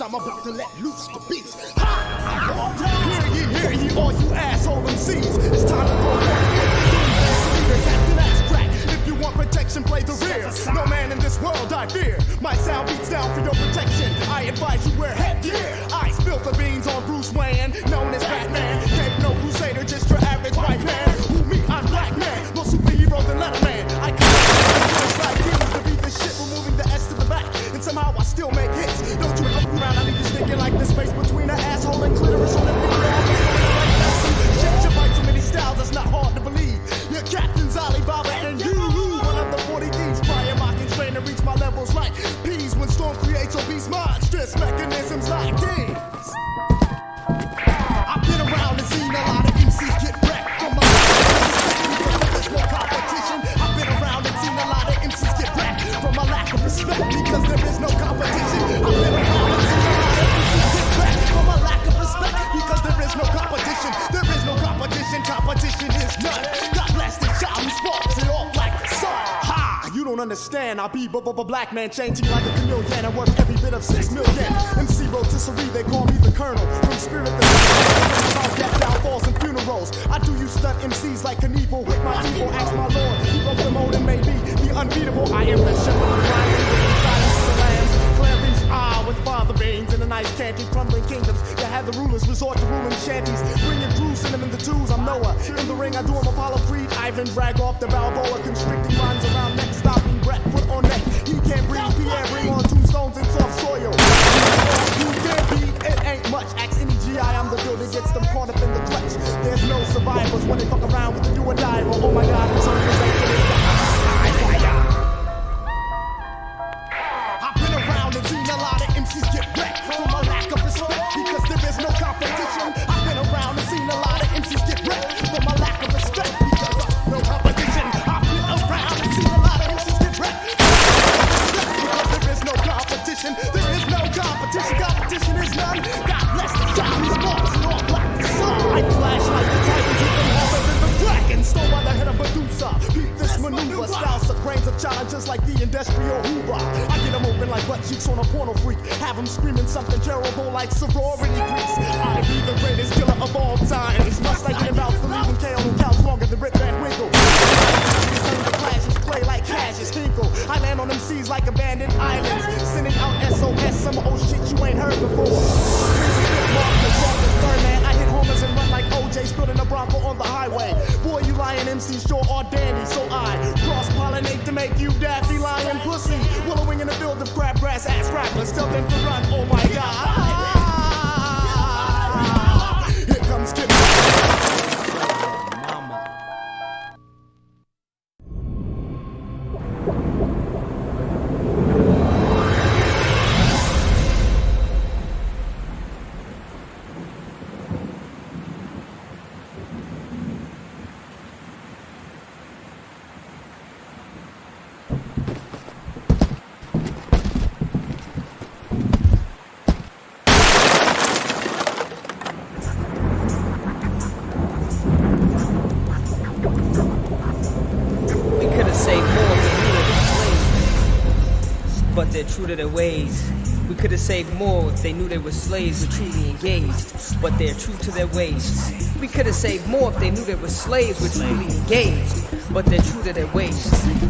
I'm about to let loose the beast. Hear ye, all you asshole MCs. It's time to go on. Captain ass crack. If you want protection, play the rear. No man in this world I fear. My sound beats down for your protection. I advise you wear headgear. I spilled the beans on Bruce Wayne, known as Batman. Ain't no crusader, just your average white man. Who me? I'm Black Man. More superhero than Letterman. I come like demons to beat this shit, removing the S to the back. And somehow I still make hits. Don't you look around, I leave you thinking like the space between an asshole and clitoris on the shit, you fight too many styles, it's not hard to believe. Your captain's Alibaba and you. One of the 40 thieves, trying mocking, trying to reach my levels like peas when Storm creates obese monstrous mechanisms like these. I've been around and seen a lot of MCs get wrecked from my there's no competition. I've been around and seen a lot of MCs get wrecked from a lack of respect because there is no competition. I've been around and seen a lot of MCs get wrecked from a lack of respect because there is no competition. There is no competition. Competition is none. God bless the child who sparks it off like the sun. Ha! You don't understand. I be Black Man, changing like a chameleon. I work every bit of 6 million. MC rotisserie, they call me the Colonel. From spirit to death, downfalls and funerals. I do you stunt MCs like Knievel with my evil. Ask my Lord, he broke the mold and maybe the unbeatable. I am the shepherd of Ryan, Clary's with father veins and a nice canty, crumbling kingdoms. That had the rulers resort to ruling shanties. Bringing Jerusalem in the twos, I'm Noah. In the ring, I do him Apollo Creed. Ivan drag off the Balboa, constricting lines around neck, stopping breath, foot on neck. He can't breathe, Pierre, bring on tombstones and soft soil. You can't beat, it ain't much. Ask any GI, I'm the builder, gets them caught up in the clutch. There's no survivors when they fuck around with the do or die. Oh my God, this organization is I've been around and seen a lot of MCs get wrecked from a lack of respect because there is no competition. I've been around and seen a lot of MCs get wrecked from a lack of respect because of no competition. I've been around and seen a lot of MCs get wrecked because there is no competition. There is no competition. Competition is none. God bless the child who sparks it off like the sun. I clash like the titan, keep them harder than the dragon. Stole by the head of Medusa. Beat this maneuver. Styles of grains of challenges like the industrial Hoover. I get them open like butt cheeks on a porno freak. Have them screaming something terrible like sorority grease. I be the greatest killer of all times. Must I get about to leave when KO counts longer than Rip Van Winkle. The clashes play like Cassius Hinkle. I land on them seas like abandoned islands. Sending out SOS, some old shit you ain't heard before. I hit homers and run like OJ, spilling a Bronco on the highway. Boy, you lying MCs sure are dandy, so I cross-pollinate to make you daffy lying pussy. Wallowing in a field of crabgrass ass rappers, tell them to run, oh my God. Here comes Skip. True to their ways. We could have saved more if they knew they were slaves or truly engaged, but they're true to their ways. We could have saved more if they knew they were slaves were truly engaged, but they're true to their ways.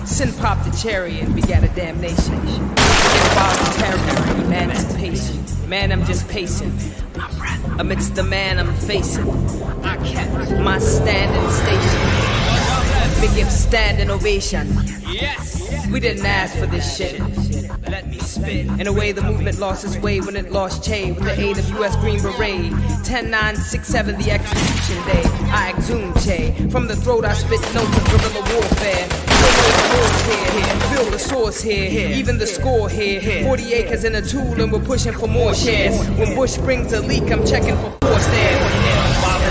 Sin popped the cherry and begat a damnation. Involuntary emancipation. Man, I'm just pacing. Amidst the man I'm facing, I kept my standing station. Big give standing ovation. Yes, we didn't ask for this shit. Let me spit. In a way, the movement lost its way when it lost Che with the aid of U.S. Green Beret. 10-9-6-7, the execution day. I exhumed Che. From the throat, I spit notes of guerrilla warfare. Feel the source here, even the score here. 40 acres in a tool, and we're pushing for more shares. When Bush brings a leak, I'm checking for force there.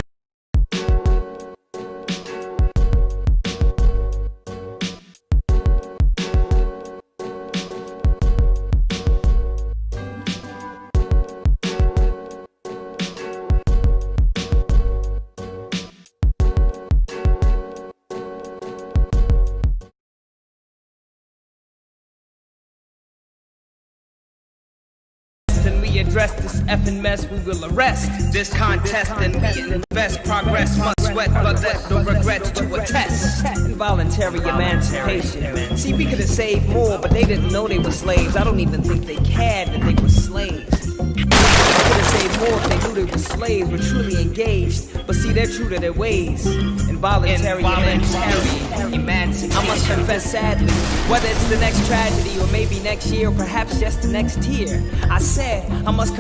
address this effing mess, we will arrest this contest and we invest. Progress must sweat, but let no regrets to attest. Involuntary emancipation. See, we could have saved more, but they didn't know they were slaves. I don't even think they cared that they were slaves. They could have saved more if they knew they were slaves, were truly engaged. But see, they're true to their ways. Involuntary emancipation. I must confess sadly, whether it's the next tragedy or maybe next year or perhaps just the next year, I said I must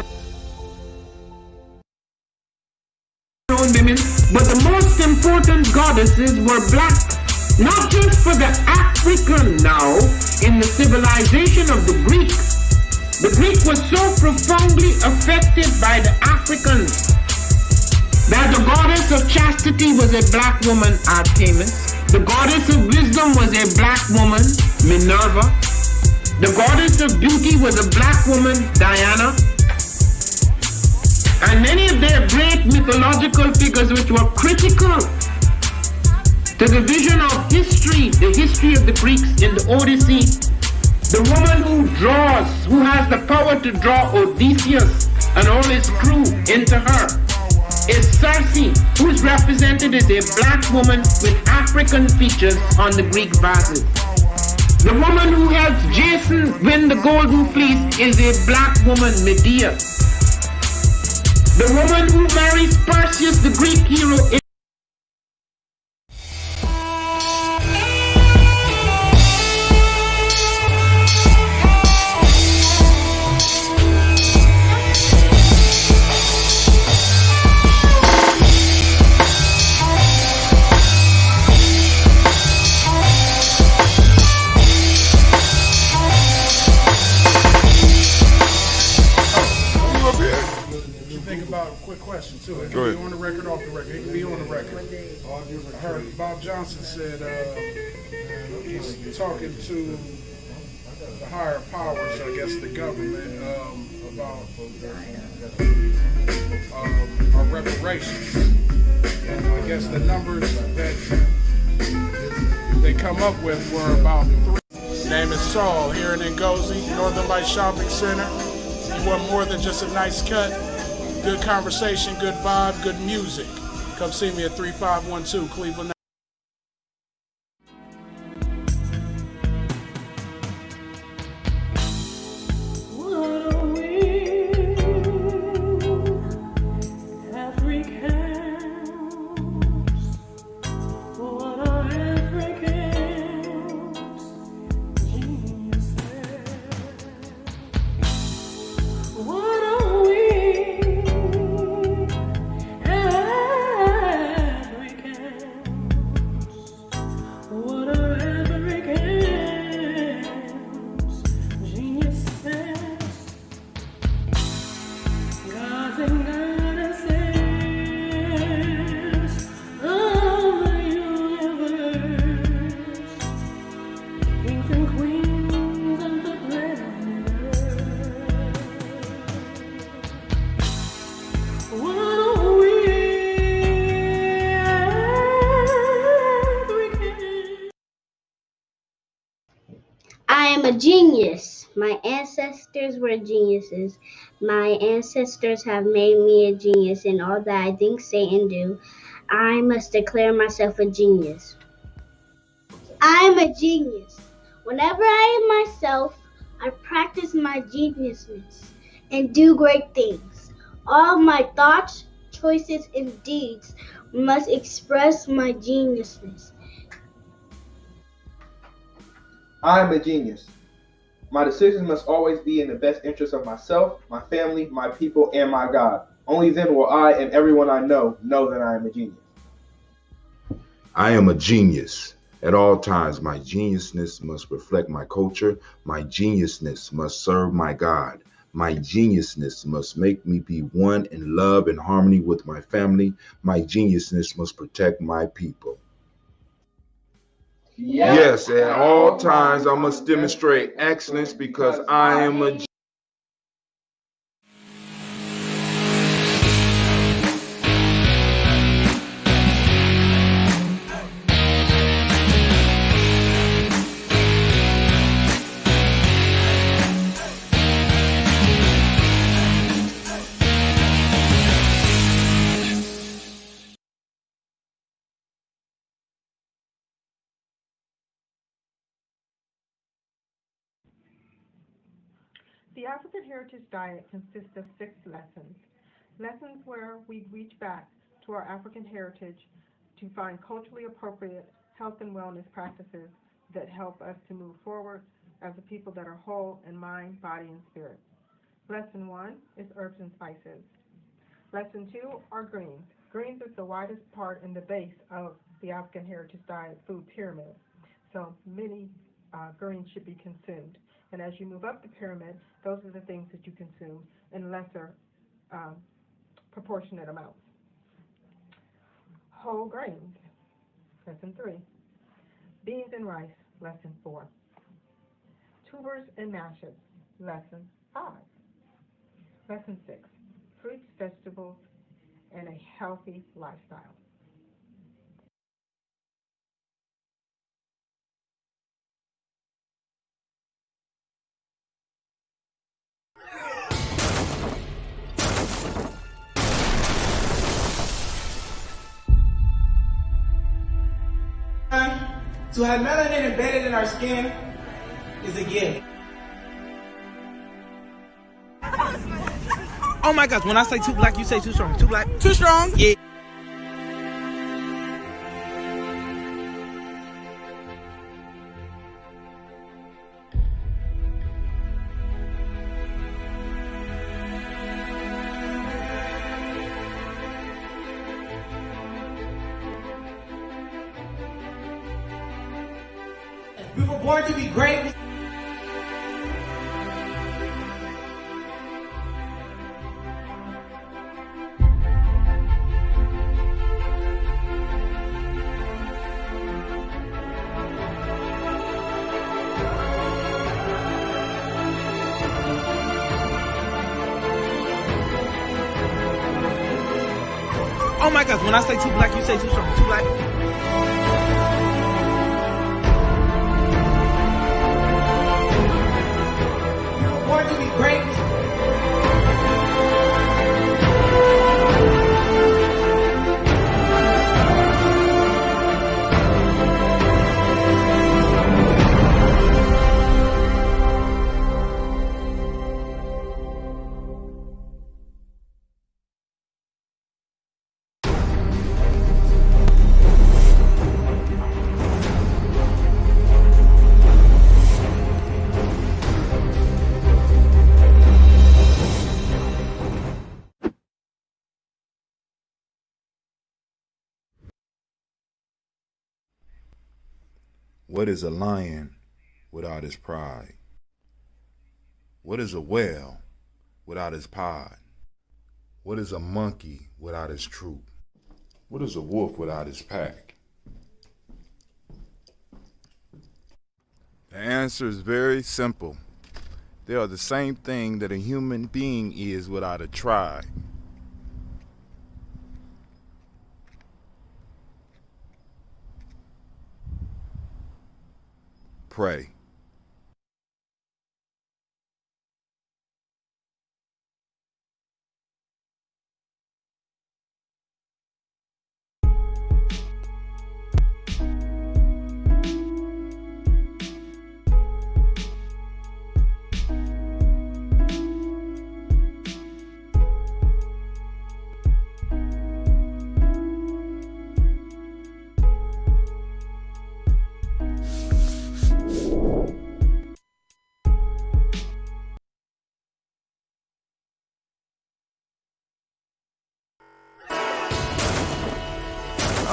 women, but the most important goddesses were black, not just for the African now in the civilization of the Greeks. The Greek was so profoundly affected by the Africans that the goddess of chastity was a black woman, Artemis. The goddess of wisdom was a black woman, Minerva. The goddess of beauty was a black woman, Diana. And many of their great mythological figures which were critical to the vision of history, the history of the Greeks in the Odyssey. The woman who draws, who has the power to draw Odysseus and all his crew into her, is Circe, who is represented as a black woman with African features on the Greek vases. The woman who helps Jason win the Golden Fleece is a black woman, Medea. The woman who marries Perseus, the Greek hero, is question too. It can be on the record, off the record. It can be on the record. I heard Bob Johnson said he's talking to the higher powers, I guess the government, about our reparations. And I guess the numbers that they come up with were about 3. His name is Saul here in Ngozi, Northern Light Shopping Center. You want more than just a nice cut? Good conversation, good vibe, good music. Come see me at 3512 Cleveland. I am a genius. My ancestors were geniuses. My ancestors have made me a genius in all that I think, say, and do. I must declare myself a genius. I am a genius. Whenever I am myself, I practice my geniusness and do great things. All my thoughts, choices, and deeds must express my geniusness. I am a genius. My decisions must always be in the best interest of myself, my family, my people, and my God. Only then will I and everyone I know that I am a genius. I am a genius. At all times, my geniusness must reflect my culture. My geniusness must serve my God. My geniusness must make me be one in love and harmony with my family. My geniusness must protect my people. Yes, at all times I must demonstrate excellence because I am a The African Heritage Diet consists of 6 lessons. Lessons where we reach back to our African heritage to find culturally appropriate health and wellness practices that help us to move forward as a people that are whole in mind, body, and spirit. Lesson 1 is herbs and spices. Lesson 2 are greens. Greens is the widest part in the base of the African Heritage Diet food pyramid. So many greens should be consumed. And as you move up the pyramid, those are the things that you consume in lesser proportionate amounts. Whole grains, lesson 3. Beans and rice, lesson 4. Tubers and mashes, lesson 5. Lesson 6. Fruits, vegetables, and a healthy lifestyle. To have melanin embedded in our skin is a gift. Oh my gosh, when I say too black, you say too strong. Too black? Too strong? Yeah. We were born to be great. Oh my gosh, when I say too black, you say too strong. Too black? Born to be great. What is a lion without his pride? What is a whale without his pod? What is a monkey without his troop? What is a wolf without his pack? The answer is very simple. They are the same thing that a human being is without a tribe. Pray.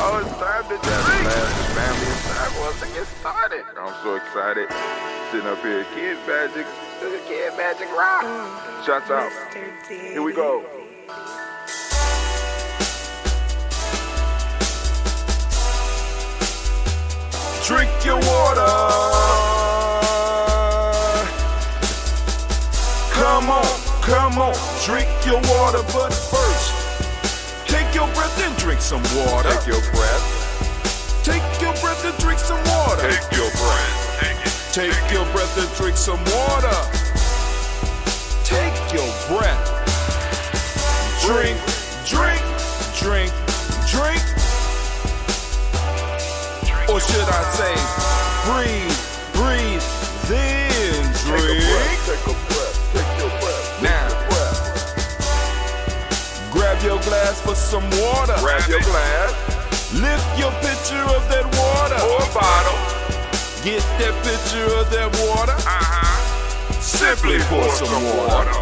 Oh, it's time to just laugh, family. It's time for us to get started. I'm so excited. Sitting up here, Kid Magic Rock. Shouts out. Here we go. Drink your water. Come on, drink your water, but first, take your breath and drink some water. Take your breath. Take your breath and drink some water. Take your breath. Take it. Take your breath and drink some water. Take your breath. Drink, drink, drink, drink. Or should I say, breathe, breathe, then drink. Take a breath. Take a breath. Take your glass for some water. Grab your glass. Lift your pitcher of that water. Or bottle. Get that pitcher of that water. Simply pour some water.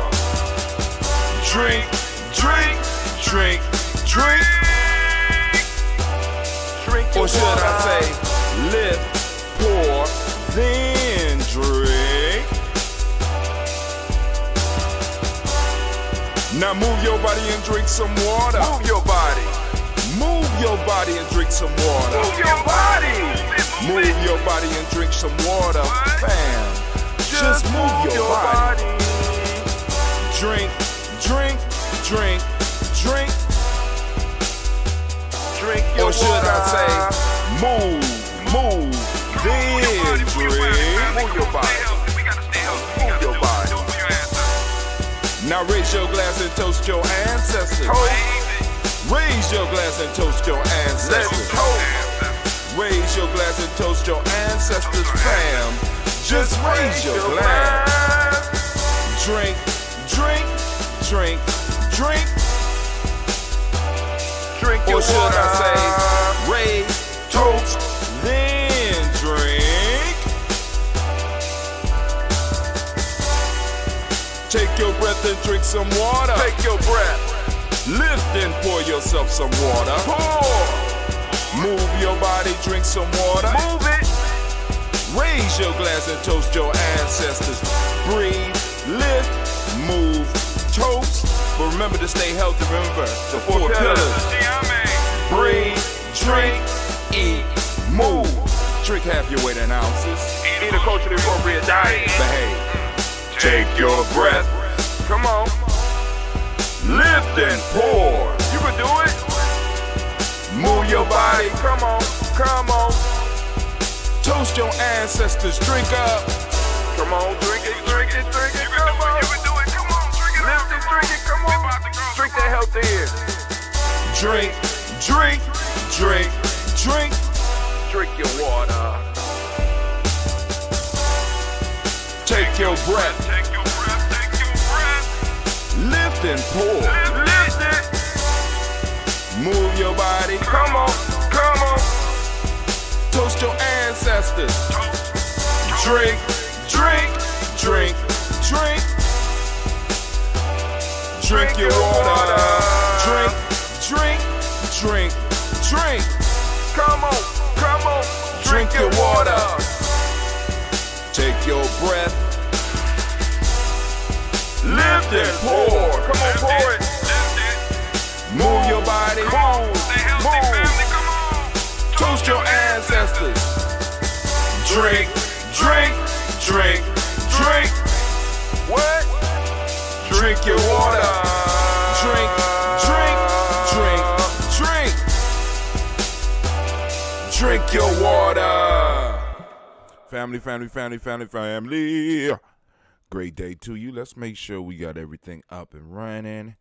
Drink, drink, drink, drink. Or should I say, lift, pour, then drink. Now move your body and drink some water. Move your body. Move your body and drink some water. Move your body. Move your body and drink some water. Fam, just move your body. Drink, drink, drink, drink. Drink your water. Or should I say, move, then drink. Move your body. Move your body. Now raise your glass and toast your ancestors. Raise your glass and toast your ancestors. Raise your glass and toast your ancestors, fam. Just raise your glass. Drink, drink, drink, drink. Drink your water. Or should I say, raise, toast, then drink. Take your breath and drink some water. Take your breath. Lift and pour yourself some water. Pour. Move your body, drink some water. Move it. Raise your glass and toast your ancestors. Breathe, lift, move, toast. But remember to stay healthy. Remember the four pillars. Breathe, drink, eat, move. Drink half your weight in ounces. Eat a culturally appropriate diet. Behave. Take your breath. Come on. Lift and pour. You can do it. Move your body. Come on. Come on. Toast your ancestors. Drink up. Come on. Drink it. Drink it. Drink it. Come on. You can do it. Come on. Drink it. Lift and drink it. Come on. Drink that healthy air. Drink. Drink. Drink. Drink. Drink your water. Take your breath. Take your breath. Take your breath. Lift and pour. Lift it. Move your body. Come on. Come on. Toast your ancestors. Drink. Drink. Drink. Drink. Drink your water. Drink. Drink. Drink. Drink. Come on. Come on. Drink your water. Take your breath. Lift and pour. Come on, pour it. Move your body. Move. Toast your ancestors. Drink. Drink. Drink. Drink. What? Drink your water. Drink. Drink. Drink. Drink. Drink your water. Family, family, family, family, family. Great day to you. Let's make sure we got everything up and running.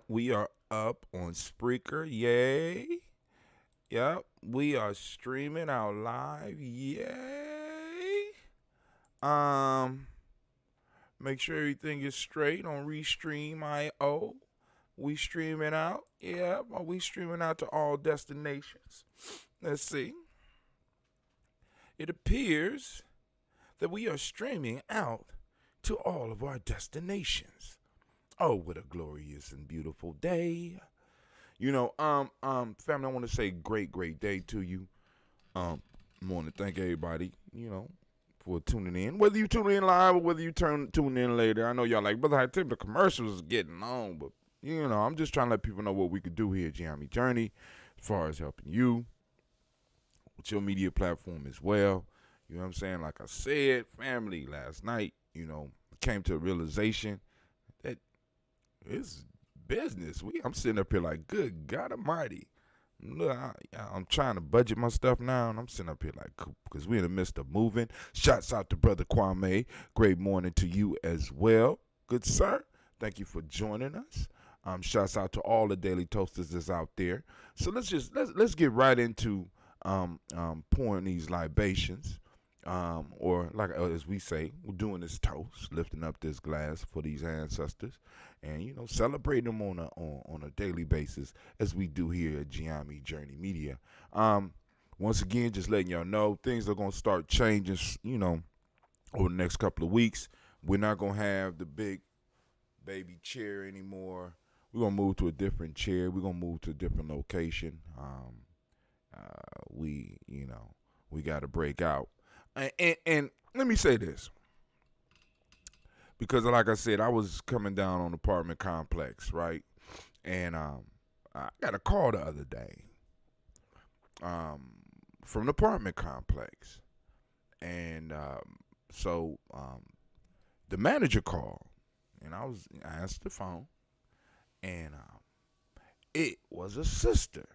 We are up on Spreaker. Yay. Yep. We are streaming out live. Yay. Make sure everything is straight on Restream.io. We streaming out. Yeah, we streaming out to all destinations. Let's see. It appears that we are streaming out to all of our destinations. Oh, what a glorious and beautiful day. You know, family, I want to say great day to you. I want to thank everybody, you know, for tuning in. Whether you tune in live or whether you tune in later. I know y'all like, Brother High Tip, the commercials is getting on, but, you know, I'm just trying to let people know what we could do here at Gianni Journey as far as helping you with your media platform as well. You know what I'm saying? Like I said, family, last night, you know, came to a realization that it's business. I'm sitting up here like, good God Almighty. Look, I'm trying to budget my stuff now, and I'm sitting up here like, because we're in the midst of moving. Shouts out to Brother Kwame. Great morning to you as well. Good sir. Thank you for joining us. Shouts out to all the Daily Toasters that's out there. So let's get right into pouring these libations. or like as we say, we're doing this toast, lifting up this glass for these ancestors, and celebrating them on a daily basis as we do here at Giami Journey Media. Once again, just letting y'all know things are gonna start changing. Over the next couple of weeks, we're not gonna have the big baby chair anymore. We're gonna move to a different chair. We're gonna move to a different location. We got to break out. And let me say this, because like I said, I was coming down on apartment complex, right? And I got a call the other day from the apartment complex. And so the manager called, and I answered the phone, and it was a sister.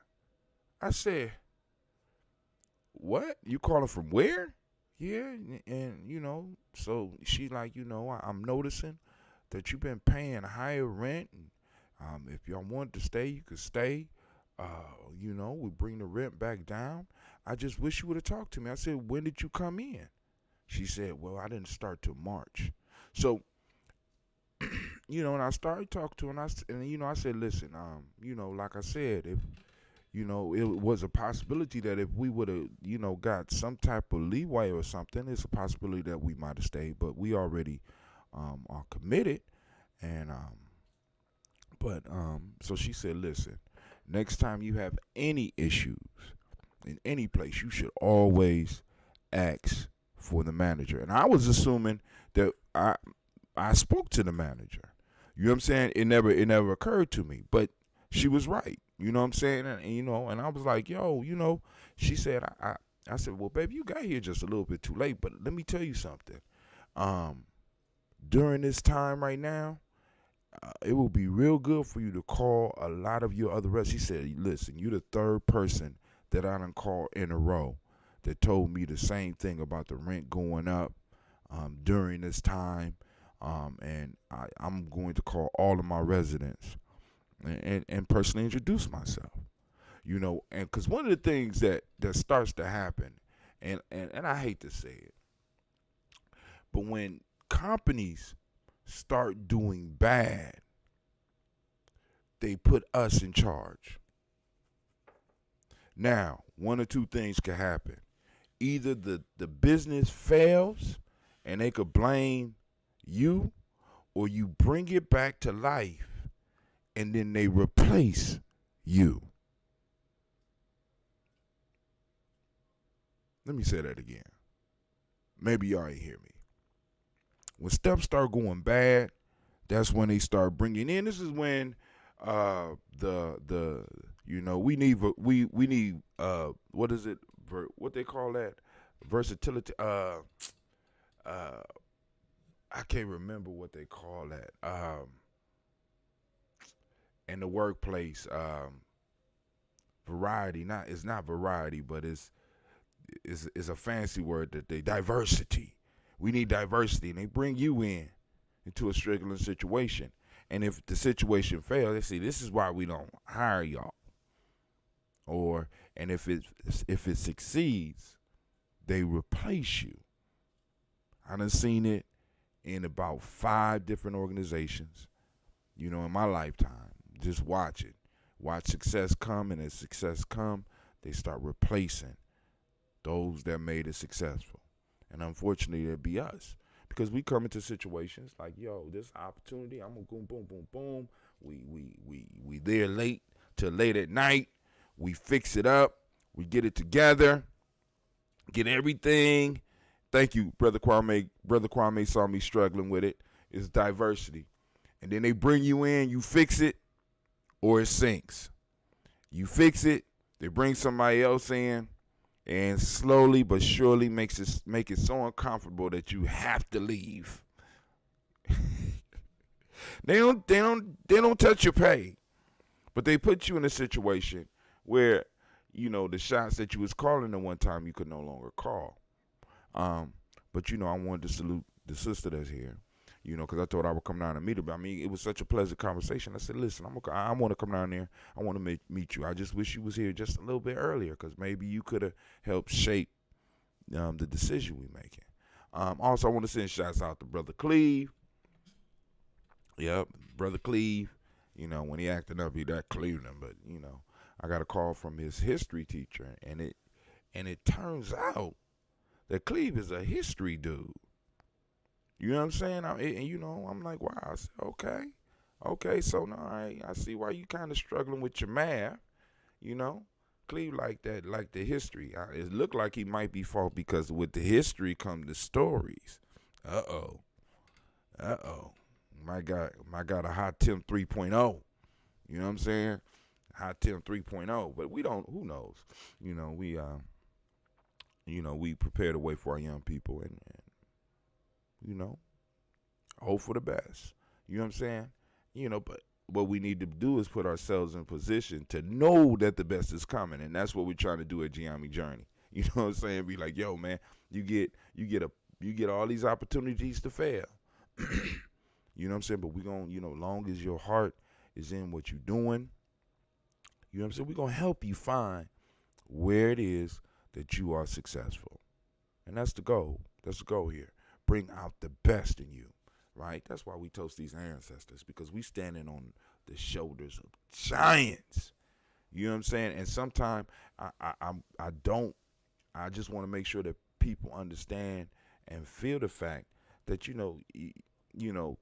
I said, "What? You calling from where?" Yeah, and so she's like, I'm noticing that you've been paying higher rent, and if y'all wanted to stay, you could stay. We bring the rent back down. I just wish you would have talked to me. I said, "When did you come in?" She said, "Well, I didn't start till March." So, and I started talking to her, and I said, "Listen, like I said, if it was a possibility that if we would have, got some type of leeway or something, it's a possibility that we might have stayed, but we already are committed." And so she said, "Listen, next time you have any issues in any place, you should always ask for the manager." And I was assuming that I spoke to the manager. You know what I'm saying? It never occurred to me, but she was right. You know what I'm saying? And I was like, yo, she said, I said, "Well, baby, you got here just a little bit too late, but let me tell you something. During this time right now, it will be real good for you to call a lot of your other residents." She said, "Listen, you're the third person that I done called in a row that told me the same thing about the rent going up during this time, and I'm going to call all of my residents and personally introduce myself, and because one of the things that starts to happen, and I hate to say it, but when companies start doing bad, they put us in charge. Now, one or two things can happen. Either the business fails and they could blame you, or you bring it back to life and then they replace you. Let me say that again. Maybe y'all ain't hear me. When stuff start going bad, that's when they start bringing in. This is when we need what is it? What they call that? Versatility. I can't remember what they call that. In the workplace, variety. It's not variety, but it's a fancy word that diversity. We need diversity, and they bring you into a struggling situation. And if the situation fails, they say, "This is why we don't hire y'all." And if it succeeds, they replace you. I done seen it in about 5 different organizations, in my lifetime. Just watch success come, and as success come, they start replacing those that made it successful. And unfortunately, it'd be us, because we come into situations like, yo, this opportunity, I'm gonna go boom, boom, boom. We there late till late at night. We fix it up. We get it together. Get everything. Thank you, Brother Kwame. Brother Kwame saw me struggling with it. It's diversity. And then they bring you in, you fix it, or it sinks. You fix it, they bring somebody else in, and slowly but surely make it so uncomfortable that you have to leave. They don't touch your pay, but they put you in a situation where the shots that you was calling at one time you could no longer call. But I wanted to salute the sister that's here, because I thought I would come down and meet her. But I mean, it was such a pleasant conversation. I said, "Listen, I want to come down there. I want to meet you. I just wish you was here just a little bit earlier, because maybe you could have helped shape, the decision we making. Also, I want to send shouts out to Brother Cleve. Yep, Brother Cleve. You know, when he acting up, he that Cleveland. But you know, I got a call from his history teacher, and it turns out that Cleve is a history dude. You know what I'm saying? And you know, I'm like, wow. I said, okay. So now I see why you kind of struggling with your math. You know, Cleve like that, like the history. It looked like he might be fault because with the history come the stories. Uh-oh. My God, a hot temp 3.0. You know what I'm saying? Hot temp 3.0. But we don't, who knows? You know, we prepare the way for our young people and you know, hope for the best. You know what I'm saying? You know, but what we need to do is put ourselves in position to know that the best is coming, and that's what we're trying to do at Giammi Journey. You know what I'm saying? Be like, yo, man, you get all these opportunities to fail. You know what I'm saying? But we're going to, you know, long as your heart is in what you're doing, you know what I'm saying? We're going to help you find where it is that you are successful. And that's the goal. That's the goal here. Bring out the best in you, right? That's why we toast these ancestors, because we standing on the shoulders of giants. You know what I'm saying? And sometimes I just want to make sure that people understand and feel the fact that, you know,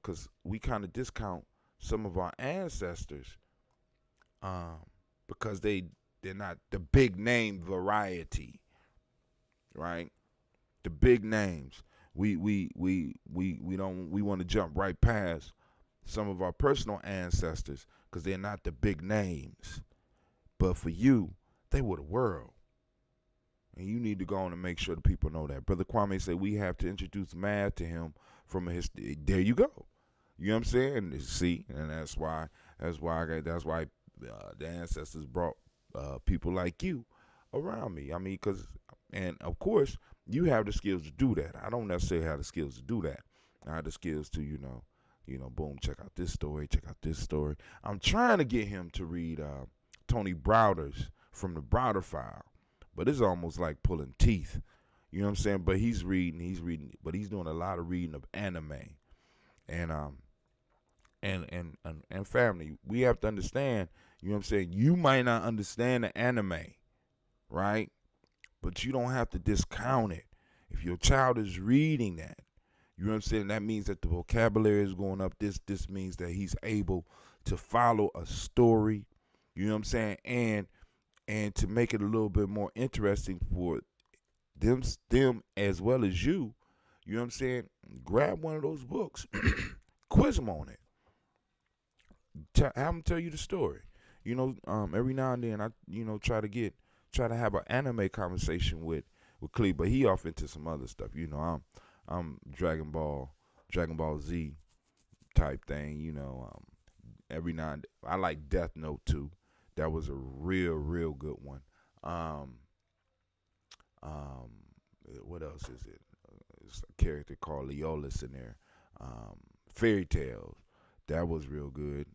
because we kind of discount some of our ancestors because they're not the big name variety, right? The big names. We want to jump right past some of our personal ancestors because they're not the big names. But for you, they were the world. And you need to go on and make sure the people know that. Brother Kwame said we have to introduce math to him from a history. There you go. You know what I'm saying? See, and that's why the ancestors brought people like you around me. I mean, and of course, you have the skills to do that. I don't necessarily have the skills to do that. I have the skills to, you know, boom, check out this story, check out this story. I'm trying to get him to read Tony Browder's From the Browder File, but it's almost like pulling teeth. You know what I'm saying? But he's reading, but he's doing a lot of reading of anime. And family, we have to understand, you know what I'm saying? You might not understand the anime, right? But you don't have to discount it. If your child is reading that, you know what I'm saying? That means that the vocabulary is going up. This means that he's able to follow a story, you know what I'm saying? And to make it a little bit more interesting for them as well as you know what I'm saying? Grab one of those books, quiz them on it. Have them tell you the story. You know, every now and then I, you know, try to have an anime conversation with Cleve, but he off into some other stuff. You know, I'm Dragon Ball Z type thing. You know, every now and then, I like Death Note too. That was a real good one. What else is it? It's a character called Leolis in there. Fairy Tales, that was real good.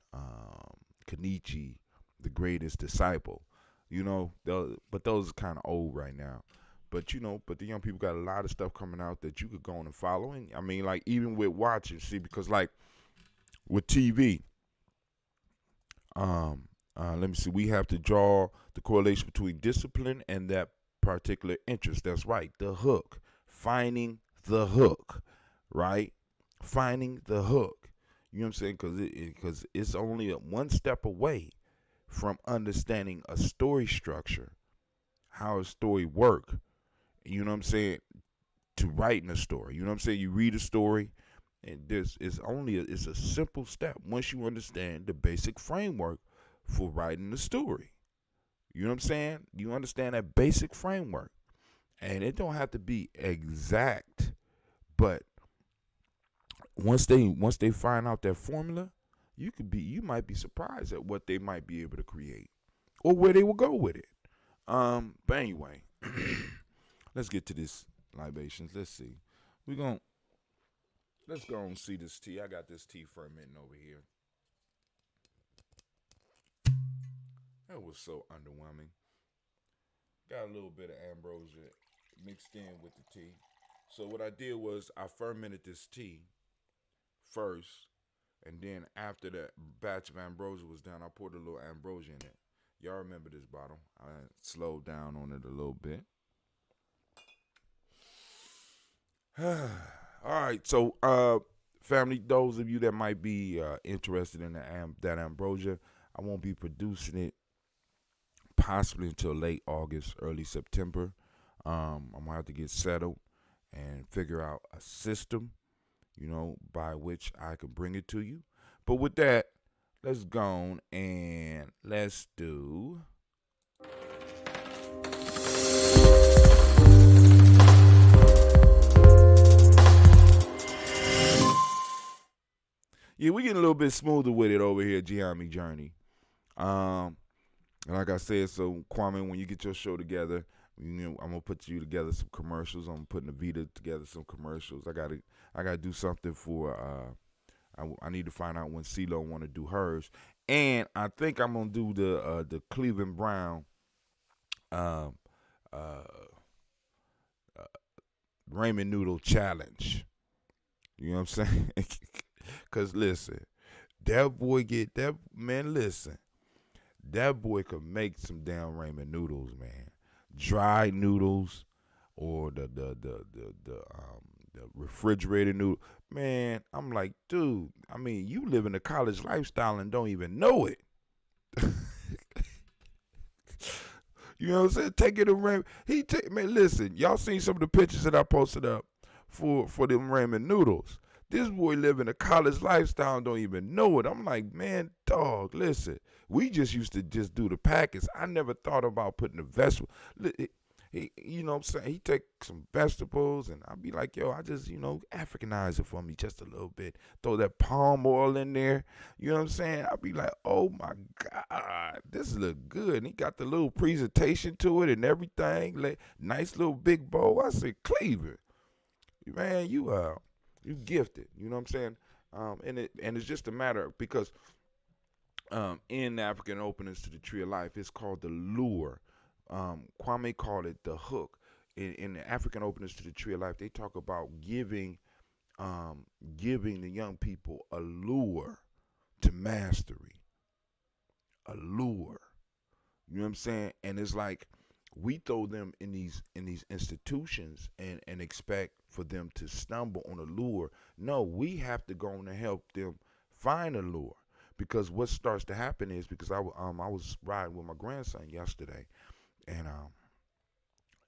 Kenichi, the Greatest Disciple. You know, but those are kind of old right now. But you know, but the young people got a lot of stuff coming out that you could go on and follow. And I mean, like even with watching, see, because like with TV, let me see, we have to draw the correlation between discipline and that particular interest. That's right, the hook, finding the hook, right? Finding the hook. You know what I'm saying? Because it's only one step away from understanding a story structure, how a story work. You know what I'm saying? To writing a story. You know what I'm saying? You read a story, and it's a simple step once you understand the basic framework for writing the story. You know what I'm saying? You understand that basic framework. And it don't have to be exact, but once they find out that formula, you might be surprised at what they might be able to create or where they will go with it. But anyway, let's get to this libations. Let's see. Let's go and see this tea. I got this tea fermenting over here. That was so underwhelming. Got a little bit of ambrosia mixed in with the tea. So what I did was I fermented this tea first, and then after that batch of ambrosia was done, I poured a little ambrosia in it. Y'all remember this bottle? I slowed down on it a little bit. All right, so family, those of you that might be interested in that ambrosia, I won't be producing it possibly until late August, early September. I'm gonna have to get settled and figure out a system, by which I can bring it to you. But with that, let's go on and let's do. Yeah, we getting a little bit smoother with it over here, Giami Journey. And like I said, so Kwame, when you get your show together, I'm gonna put you together some commercials. I'm putting Avita together some commercials. I gotta do something for. I need to find out when CeeLo want to do hers, and I think I'm gonna do the Cleveland Brown ramen noodle challenge. You know what I'm saying? Cause listen, that boy that boy could make some damn ramen noodles, man. Dry noodles or the refrigerated noodle. Man, I'm like, dude, I mean, you live in a college lifestyle and don't even know it. You know what I'm saying? Take it a ramen. Man, listen, y'all seen some of the pictures that I posted up for them ramen noodles. This boy live in a college lifestyle and don't even know it. I'm like, man, dog, listen. We just used to just do the packets. I never thought about putting the vegetable. You know what I'm saying? He take some vegetables and I'll be like, yo, I just, Africanize it for me just a little bit. Throw that palm oil in there. You know what I'm saying? I'll be like, oh my God, this look good. And he got the little presentation to it and everything. Like, nice little big bowl. I said, Cleveland, man, you gifted. You know what I'm saying? And it's just a matter because in African openings to the Tree of Life, it's called the lure. Kwame called it the hook. In the African openings to the Tree of Life, they talk about giving the young people a lure to mastery. A lure. You know what I'm saying? And it's like we throw them in these institutions and expect for them to stumble on a lure. No, we have to go on and help them find a lure. Because what starts to happen is, because I was riding with my grandson yesterday, and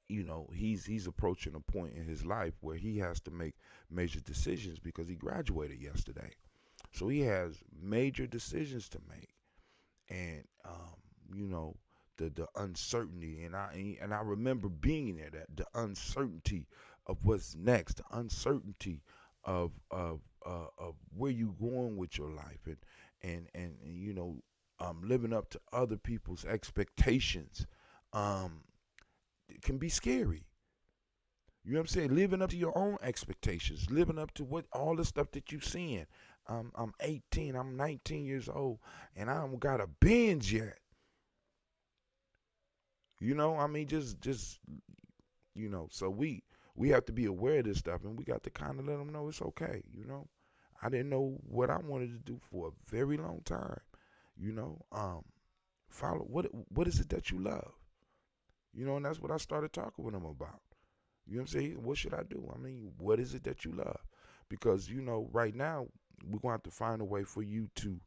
he's approaching a point in his life where he has to make major decisions because he graduated yesterday. So he has major decisions to make, and the uncertainty, and I remember being there, that the uncertainty of what's next, the uncertainty of where you going with your life, and living up to other people's expectations. It can be scary. You know what I'm saying? Living up to your own expectations, living up to what all the stuff that you're seeing. I'm 18, I'm 19 years old, and I haven't got a Benz yet. So we have to be aware of this stuff, and we got to kind of let them know it's okay. I didn't know what I wanted to do for a very long time. Follow what is it that you love? And that's what I started talking with them about. You know what I'm saying? What should I do? I mean, what is it that you love? Because, right now, we're going to have to find a way for you to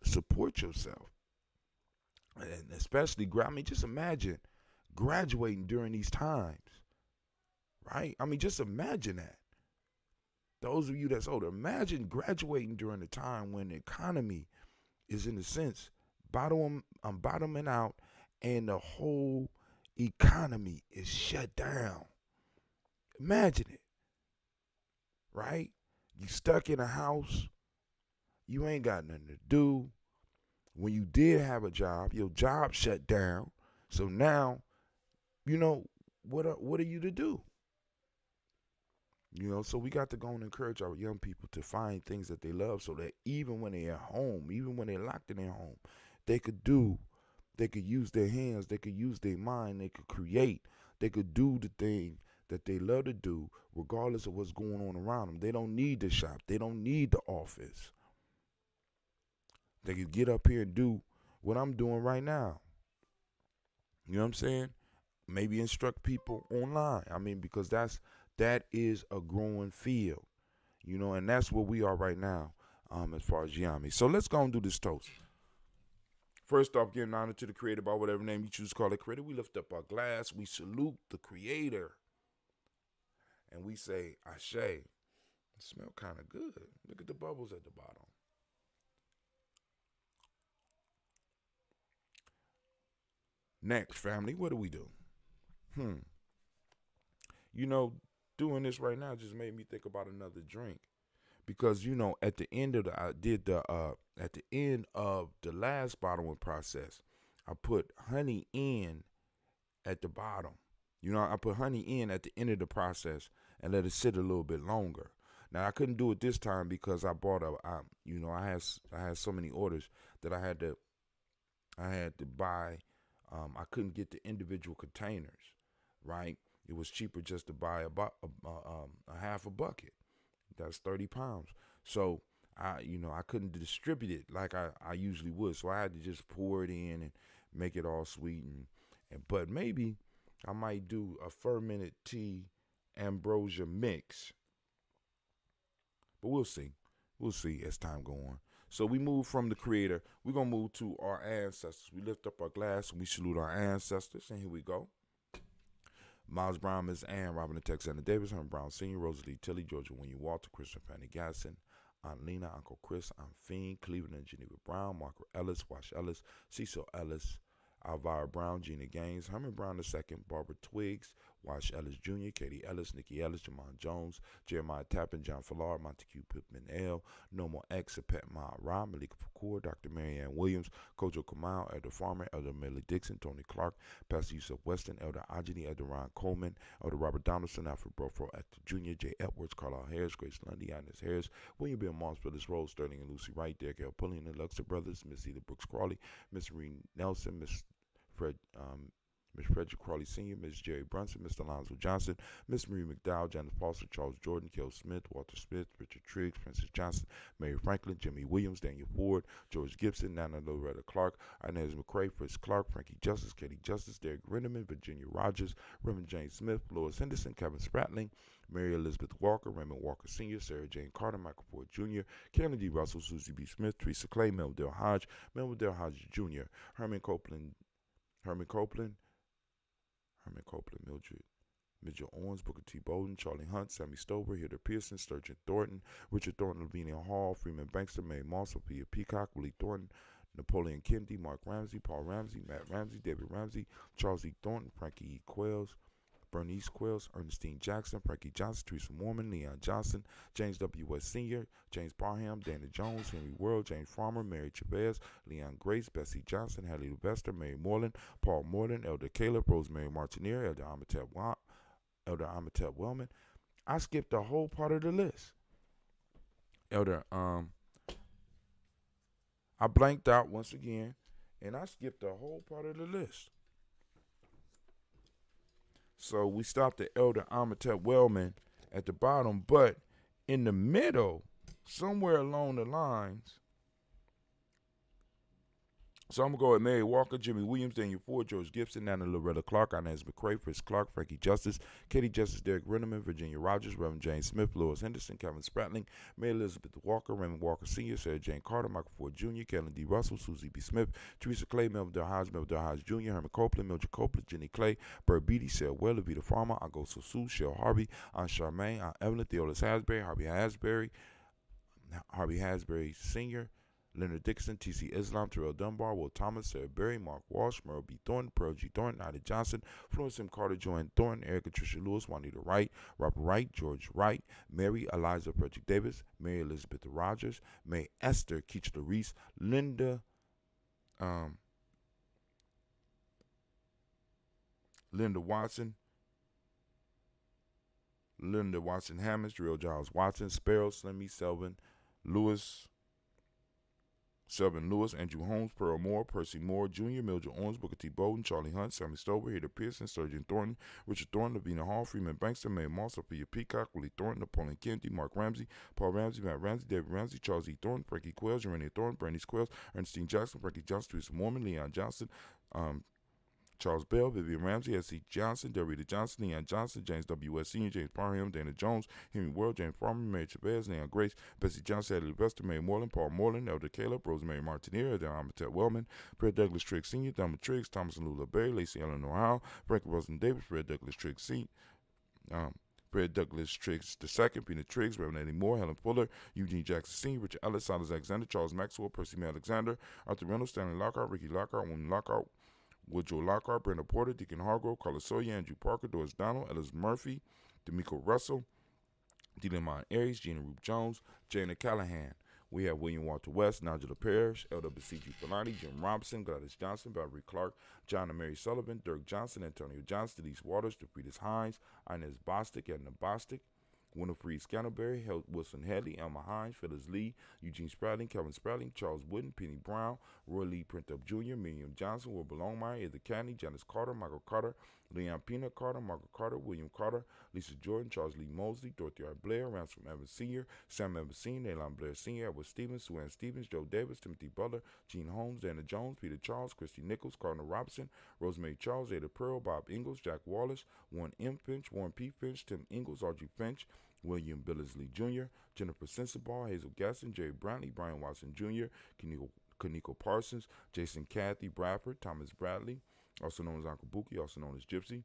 support yourself. And especially, just imagine graduating during these times, right? I mean, just imagine that. Those of you that's older, imagine graduating during the time when the economy is, in a sense, bottoming out, and the whole economy is shut down. Imagine it, right? You stuck in a house. You ain't got nothing to do. When you did have a job, your job shut down. So now, what are you to do? So we got to go and encourage our young people to find things that they love, so that even when they're at home, even when they're locked in their home, they could use their hands, they could use their mind, they could create, they could do the thing that they love to do regardless of what's going on around them. They don't need the shop. They don't need the office. They could get up here and do what I'm doing right now. You know what I'm saying? Maybe instruct people online. I mean, because that is a growing field, you know, and that's where we are right now as far as Yami. So let's go and do this toast. First off, giving honor to the Creator by whatever name you choose to call it Creator. We lift up our glass. We salute the Creator. And we say, Ashe. It smells kind of good. Look at the bubbles at the bottom. Next, family, what do we do? You know, doing this right now just made me think about another drink. Because, you know, at the end of the last bottling process, I put honey in at the bottom. You know, I put honey in at the end of the process and let it sit a little bit longer. Now, I couldn't do it this time because I bought I had so many orders that I had to buy. I couldn't get the individual containers, right? It was cheaper just to buy a half a bucket. That's 30 pounds. So I couldn't distribute it like I usually would. So I had to just pour it in and make it all sweet. But maybe I might do a fermented tea ambrosia mix. But we'll see. We'll see as time go on. So we move from the Creator. We're going to move to our ancestors. We lift up our glass and we salute our ancestors. And here we go. Miles Brown, Miss Ann, Robin and Texana Davis, Herman Brown Sr., Rosalie Tilley, Georgia William Walter, Christian Fanny Gasson, Aunt Lena, Uncle Chris, Aunt Fiend, Cleveland and Geneva Brown, Margaret Ellis, Wash Ellis, Cecil Ellis, Alvira Brown, Gina Gaines, Herman Brown II, Barbara Twiggs, Wash Ellis Jr., Katie Ellis, Nikki Ellis, Jamon Jones, Jeremiah Tappan, John Fallard, Montague Pittman L, Normal X, Pet Ma Ra, Malika Fakour, Dr. Marianne Williams, Kojo Kamal, Elder Farmer, Elder Millie Dixon, Tony Clark, Pastor Yusuf Weston, Elder Ajani, Elder Ron Coleman, Elder Robert Donaldson, Alfred Brofro, Actor Jr., J. Edwards, Carlisle Harris, Grace Lundy, Ines Harris, William B. Moss Brothers Rose, Sterling and Lucy Wright, Derek L. Pullian and Luxor Brothers, Miss Eda Brooks Crawley, Miss Marie Nelson, Miss Frederick Crawley Sr., Miss Jerry Brunson, Mr. Alonzo Johnson, Miss Marie McDowell, Janice Foster, Charles Jordan, Kel Smith, Walter Smith, Richard Triggs, Francis Johnson, Mary Franklin, Jimmy Williams, Daniel Ford, George Gibson, Nana Loretta Clark, Inez McCrae, Fritz Clark, Frankie Justice, Katie Justice, Derek Rinderman, Virginia Rogers, Reverend James Smith, Lois Henderson, Kevin Spratling, Mary Elizabeth Walker, Raymond Walker Sr., Sarah Jane Carter, Michael Ford Jr., Kennedy Russell, Susie B. Smith, Teresa Clay, Melville Hodge, Hodge Jr., Herman Copeland, Mildred Mitchell Owens, Booker T. Bowden, Charlie Hunt, Sammy Stover, Hilda Pearson, Sturgeon Thornton, Richard Thornton, Lavinia Hall, Freeman Bankster, Mae Moss, Sophia Peacock, Willie Thornton, Napoleon Kennedy, Mark Ramsey, Paul Ramsey, Matt Ramsey, David Ramsey, Charles E. Thornton, Frankie E. Quails, Bernice Quells, Ernestine Jackson, Frankie Johnson, Teresa Mormon, Leon Johnson, James W. West Sr., James Parham, Dana Jones, Henry World, James Farmer, Mary Chavez, Leon Grace, Bessie Johnson, Hallie Levester, Mary Moreland, Paul Moreland, Elder Caleb, Rosemary Martineer, Elder Amitep Wellman. I skipped a whole part of the list. I blanked out once again, and I skipped a whole part of the list. So we stopped at Elder Amitep Wellman at the bottom, but in the middle, somewhere along the lines, so I'm going to go with Mary Walker, Jimmy Williams, Daniel Ford, George Gibson, Nana Loretta Clark, Inez McCrae, Fritz Clark, Frankie Justice, Katie Justice, Derek Rinderman, Virginia Rogers, Reverend James Smith, Lois Henderson, Kevin Spratling, Mary Elizabeth Walker, Raymond Walker Sr., Sarah Jane Carter, Michael Ford Jr., Kellen D. Russell, Susie B. Smith, Teresa Clay, Melvin Del Hodge Jr., Herman Copeland, Mildred Copeland, Jenny Clay, Bert Beatty, Sarah Well, Levita Farmer, Agosto Sue, Shell Harvey, Aunt Charmaine, Aunt Evelyn, Theolis Hasbury, Harvey Hasbury Sr., Leonard Dixon, T.C. Islam, Terrell Dunbar, Will Thomas, Sarah Berry, Mark Walsh, Merle B. Thornton, Pearl G. Thornton, Ida Johnson, Florence M. Carter, Joanne Thornton, Erica Tricia Lewis, Juanita Wright, Robert Wright, George Wright, Mary Eliza Frederick Davis, Mary Elizabeth Rogers, May Esther Keachler Reese, Linda Watson, Hammonds, Jarrell Giles Watson, Sparrow, Slimmy, Selvin, Lewis, Selvin Lewis, Andrew Holmes, Pearl Moore, Percy Moore Jr., Mildred Owens, Booker T. Bowden, Charlie Hunt, Sammy Stover, Hader Pearson, Surgeon Thornton, Richard Thornton, Lavina Hall, Freeman Bankston, Mae Moss, Sophia Peacock, Willie Thornton, Napoleon Kennedy, Mark Ramsey, Paul Ramsey, Matt Ramsey, David Ramsey, Charles E. Thornton, Frankie Quells, Urania Thornton, Brandy Squells, Ernestine Jackson, Frankie Johnson, Teresa Mormon, Leon Johnson, Charles Bell, Vivian Ramsey, S.C. Johnson, Delrita Johnson, Leon Johnson, James W.S. Sr., James Parham, Dana Jones, Henry World, James Farmer, Mary Chavez, Leon Grace, Bessie Johnson, Adley Lester, Mary Moreland, Paul Moreland, Elder Caleb, Rosemary Martinier, Adam Amatet Wellman, Fred Douglas Triggs Sr., Thelma Triggs, Thomas and Lula Berry, Lacey Eleanor Howe, Frank Rosen Davis, Fred Douglas Triggs Sr., Fred Douglas Triggs II, Peter Triggs, Reverend Eddie Moore, Helen Fuller, Eugene Jackson Sr., Richard Ellis, Silas Alexander, Charles Maxwell, Percy May Alexander, Arthur Reynolds, Stanley Lockhart, Ricky Lockhart, William Lockhart, Woodrow Lockhart, Brenda Porter, Deacon Hargrove, Carlos Sawyer, Andrew Parker, Doris Donald, Ellis Murphy, D'Amico Russell, Delamont Aries, Gina Roop Jones, Jana Callahan. We have William Walter West, Nigel Parrish, LWCG Filani, Jim Robinson, Gladys Johnson, Valerie Clark, John and Mary Sullivan, Dirk Johnson, Antonio Johnson, Denise Waters, DeFridas Hines, Inez Bostic, Edna Bostic, Winifred Scantleberry, Wilson Headley, Elma Hines, Phyllis Lee, Eugene Spradling, Kevin Spradling, Charles Wooden, Penny Brown, Roy Lee Printup Jr., Miriam Johnson, Wilbur Longmire, Edith Candy, Janice Carter, Michael Carter, Leon Pina Carter, Margaret Carter, William Carter, Lisa Jordan, Charles Lee Mosley, Dorothy R. Blair, Ransom Evans Sr., Sam Evans Sr., Elon Blair Sr., Edward Stevens, Sue Ann Stevens, Joe Davis, Timothy Butler, Gene Holmes, Dana Jones, Peter Charles, Christy Nichols, Cardinal Robinson, Rosemary Charles, Ada Pearl, Bob Ingalls, Jack Wallace, Warren M. Finch, Warren P. Finch, Tim Ingalls, Audrey Finch, William Billingsley Jr., Jennifer Sensabaugh, Hazel Gaston, Jerry Brantley, Brian Watson Jr., Kaniko Parsons, Jason Cathy Bradford, Thomas Bradley, also known as Uncle Buki, also known as Gypsy.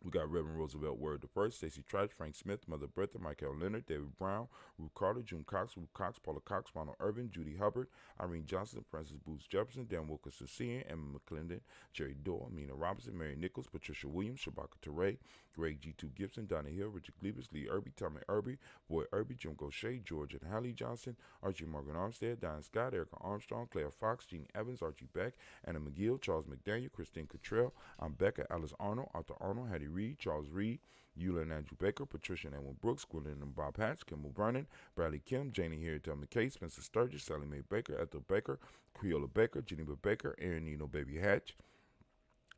We got Reverend Roosevelt Word I, Stacey Trash, Frank Smith, Mother Bertha, Michael Leonard, David Brown, Ruth Carter, June Cox, Ruth Cox, Paula Cox, Ronald Irvin, Judy Hubbard, Irene Johnson, Francis Booth Jefferson, Dan Wilkerson Sr., Emma McClendon, Jerry Dorr, Mina Robinson, Mary Nichols, Patricia Williams, Shabaka Teray, Greg G2 Gibson, Donna Hill, Richard Glebus, Lee Irby, Tommy Irby, Boy Irby, Jim Gaucher, George and Hallie Johnson, Archie Morgan Armstead, Diane Scott, Erica Armstrong, Claire Fox, Jean Evans, Archie Beck, Anna McGill, Charles McDaniel, Christine Cottrell, I'm Becca, Alice Arnold, Arthur Arnold, Hattie Reed, Charles Reed, Eula and Andrew Baker, Patricia and Edwin Brooks, Gwendolyn and Bob Hatch, Kimball Vernon, Bradley Kim, Janie Harriet McKay, Spencer Sturgis, Sally Mae Baker, Ethel Baker, Creola Baker, Geneva Baker, Aaron Nino Baby Hatch,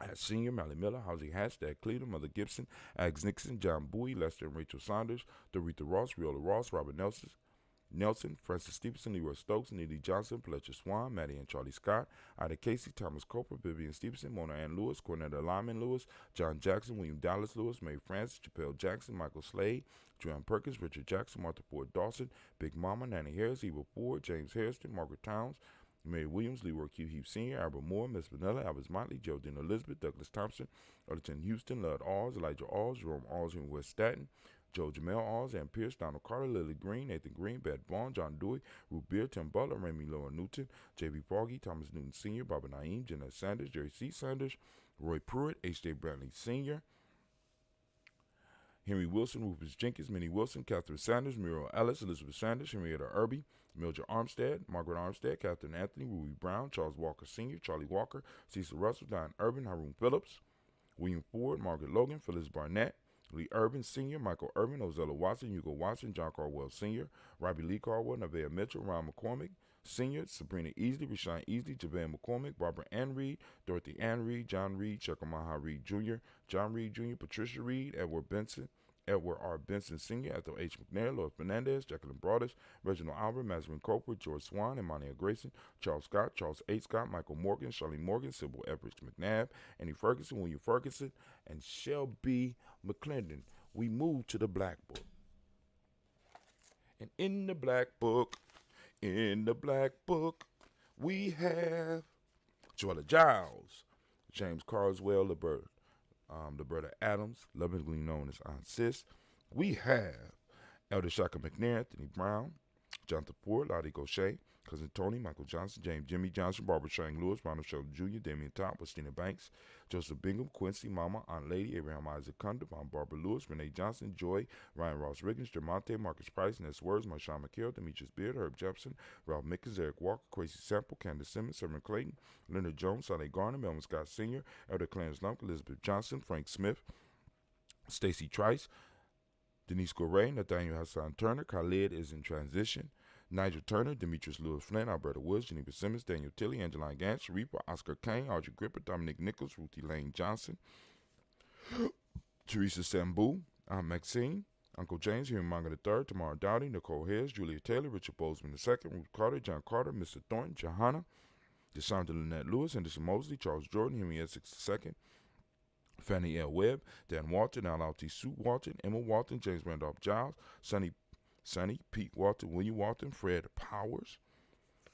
Hatch Sr., Mally Miller, Housie Hatch, Dad Cleveland, Mother Gibson, Ags Nixon, John Bowie, Lester and Rachel Saunders, Dorita Ross, Riola Ross, Robert Nelson, Francis Stevenson, Leroy Stokes, Neely Johnson, Fletcher Swan, Maddie and Charlie Scott, Ida Casey, Thomas Coper, Vivian Stevenson, Mona Ann Lewis, Cornetta Lyman Lewis, John Jackson, William Dallas Lewis, Mae Francis, Chappelle Jackson, Michael Slade, Joanne Perkins, Richard Jackson, Martha Ford Dawson, Big Mama, Nanny Harris, Eva Ford, James Harrison, Margaret Towns, Mary Williams, Leroy Q. Heath Sr., Albert Moore, Miss Vanilla, Albert Motley, Geraldine Elizabeth, Douglas Thompson, Elton Houston, Lud Alls, Elijah Alls, Jerome Alls in West Staten, Joe Jamel Alls, Ann Pierce, Donald Carter, Lily Green, Nathan Green, Beth Vaughn, John Dewey, Ruth Beer, Tim Butler, Remy Lower Newton, J.B. Foggy, Thomas Newton Sr., Barbara Naeem, Jeanette Sanders, Jerry C. Sanders, Roy Pruitt, H.J. Brantley Sr., Henry Wilson, Rufus Jenkins, Minnie Wilson, Catherine Sanders, Muriel Ellis, Elizabeth Sanders, Henrietta Irby, Mildred Armstead, Margaret Armstead, Catherine Anthony, Ruby Brown, Charles Walker Sr., Charlie Walker, Cecil Russell, Diane Urban, Haroon Phillips, William Ford, Margaret Logan, Phyllis Barnett, Lee Urban Sr., Michael Urban, Ozella Watson, Hugo Watson, John Caldwell Sr., Robbie Lee Caldwell, Nevaeh Mitchell, Ron McCormick Sr., Sabrina Easley, Rashawn Easley, Javon McCormick, Barbara Ann Reed, Dorothy Ann Reed, John Reed, Chekamaha Reed Jr., John Reed Jr., Patricia Reed, Edward R. Benson Sr., Ethel H. McNair, Lloyd Fernandez, Jacqueline Broadus, Reginald Albert, Mazarin Copeland, George Swan, Imania Grayson, Charles Scott, Charles H. Scott, Michael Morgan, Charlene Morgan, Sybil Everett McNabb, Annie Ferguson, William Ferguson, and Shelby McClendon. We move to the Black Book. And in the Black Book, we have Joella Giles, James Carswell, Liberta Adams, lovingly known as Aunt Sis. We have Elder Shaka McNair, Anthony Brown, Jonathan Ford, Lottie Gaucher, Cousin Tony, Michael Johnson, James Jimmy Johnson, Barbara Shang Lewis, Ronald Sheldon Jr., Damian Top, Christina Banks, Joseph Bingham, Quincy, Mama, Aunt Lady, Abraham Isaac Cundiff, Aunt Barbara Lewis, Renee Johnson, Joy, Ryan Ross Riggins, Jermonte, Marcus Price, Ness Words, Marshawn McHale, Demetrius Beard, Herb Jepson, Ralph Mickens, Eric Walker, Crazy Sample, Candace Simmons, Sermon Clayton, Leonard Jones, Sonny Garner, Melvin Scott Sr., Elder Clarence Lump, Elizabeth Johnson, Frank Smith, Stacy Trice, Denise Correa, Nathaniel Hassan Turner, Khalid is in transition, Nigel Turner, Demetrius Lewis Flynn, Alberta Woods, Geneva Simmons, Daniel Tilley, Angeline Gantz, Reaper, Oscar Kane, Audrey Gripper, Dominic Nichols, Ruthie Lane Johnson, Teresa Sambu, Maxine, Uncle James, Henry Manga III, Tamara Dowdy, Nicole Hayes, Julia Taylor, Richard Bozeman II, Ruth Carter, John Carter, Mr. Thornton, Johanna, DeSandra Lynette Lewis, Henderson Mosley, Charles Jordan, Henry Essex II, Fannie L. Webb, Dan Walton, L.L.T. Sue Walton, Emma Walton, James Randolph Giles, Sonny, Pete Walton, William Walton, Fred Powers.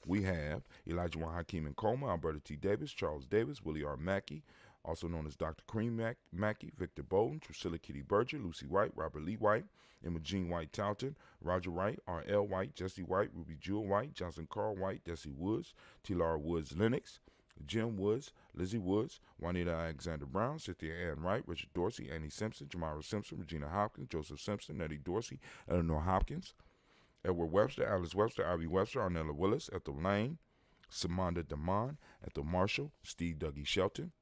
We have Elijah Juan Hakeem and Coleman, Alberta T. Davis, Charles Davis, Willie R. Mackey, also known as Dr. Cream Mackey, Victor Bowden, Drusilla Kitty Berger, Lucy White, Robert Lee White, Emma Jean White Talton, Roger Wright, R.L. White, Jesse White, Ruby Jewel White, Johnson Carl White, Desi Woods, T.Lar Woods Lennox, Jim Woods, Lizzie Woods, Juanita Alexander Brown, Cynthia Ann Wright, Richard Dorsey, Annie Simpson, Jamara Simpson, Regina Hopkins, Joseph Simpson, Nettie Dorsey, Eleanor Hopkins, Edward Webster, Alice Webster, Ivy Webster, Arnella Willis, Ethel Lane, Samanda Damon, Ethel Marshall, Steve Dougie Shelton,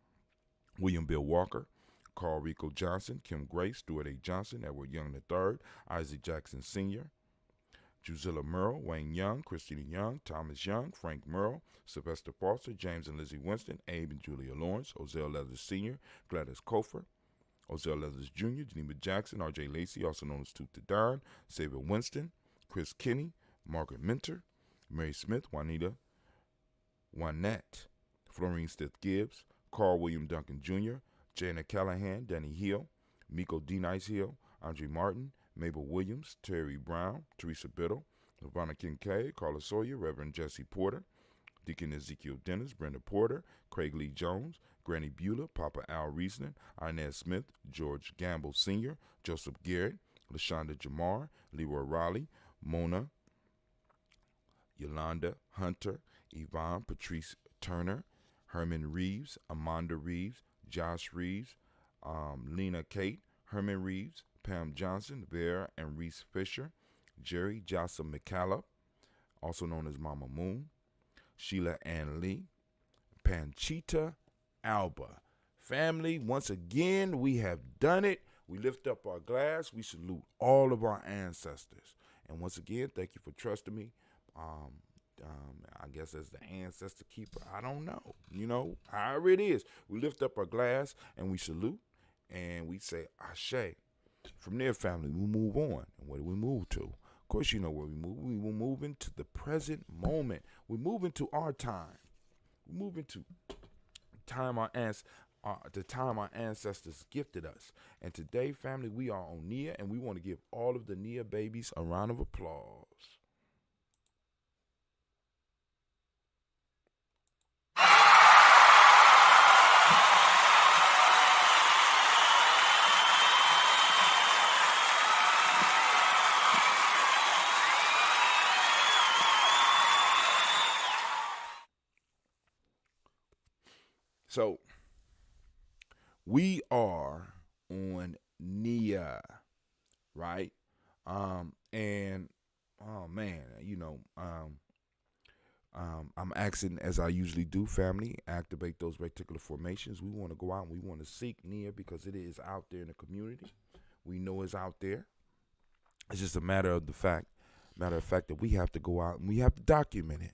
William Bill Walker, Carl Rico Johnson, Kim Grace, Stuart A. Johnson, Edward Young III, Isaac Jackson Sr., Drusilla Merle, Wayne Young, Christina Young, Thomas Young, Frank Merle, Sylvester Foster, James and Lizzie Winston, Abe and Julia Lawrence, Ozell Leathers Sr., Gladys Kofer, Ozell Leathers Jr., Geneva Jackson, R.J. Lacey, also known as Tooth to Don, Xavier Winston, Chris Kinney, Margaret Minter, Mary Smith, Juanette, Florine Stith Gibbs, Carl William Duncan Jr., Jana Callahan, Danny Hill, Miko D. Nice Hill, Andre Martin, Mabel Williams, Terry Brown, Teresa Biddle, Lavonna Kincaid, Carla Sawyer, Reverend Jesse Porter, Deacon Ezekiel Dennis, Brenda Porter, Craig Lee Jones, Granny Beulah, Papa Al Reasoning, Inez Smith, George Gamble Sr., Joseph Garrett, LaShonda Jamar, Leroy Raleigh, Mona, Yolanda Hunter, Yvonne Patrice Turner, Herman Reeves, Amanda Reeves, Josh Reeves, Lena Kate, Herman Reeves, Pam Johnson, Vera and Reese Fisher, Jerry Jocelyn McCallum, also known as Mama Moon, Sheila Ann Lee, Panchita Alba. Family, once again, we have done it. We lift up our glass. We salute all of our ancestors. And once again, thank you for trusting me. I guess as the ancestor keeper, I don't know. You know, however it is. We lift up our glass and we salute and we say, Ashe. From there, family, we move on. And where do we move to? Of course, you know where we move. We will move into the present moment. We move into our time. We move into the time our ancestors gifted us. And today, family, we are on Nia, and we want to give all of the Nia babies a round of applause. So, we are on Nia, right? And oh man, you know, I'm asking, as I usually do, family, activate those reticular formations. We want to go out and we want to seek Nia because it is out there in the community. We know it's out there. It's just a matter of fact that we have to go out and we have to document it.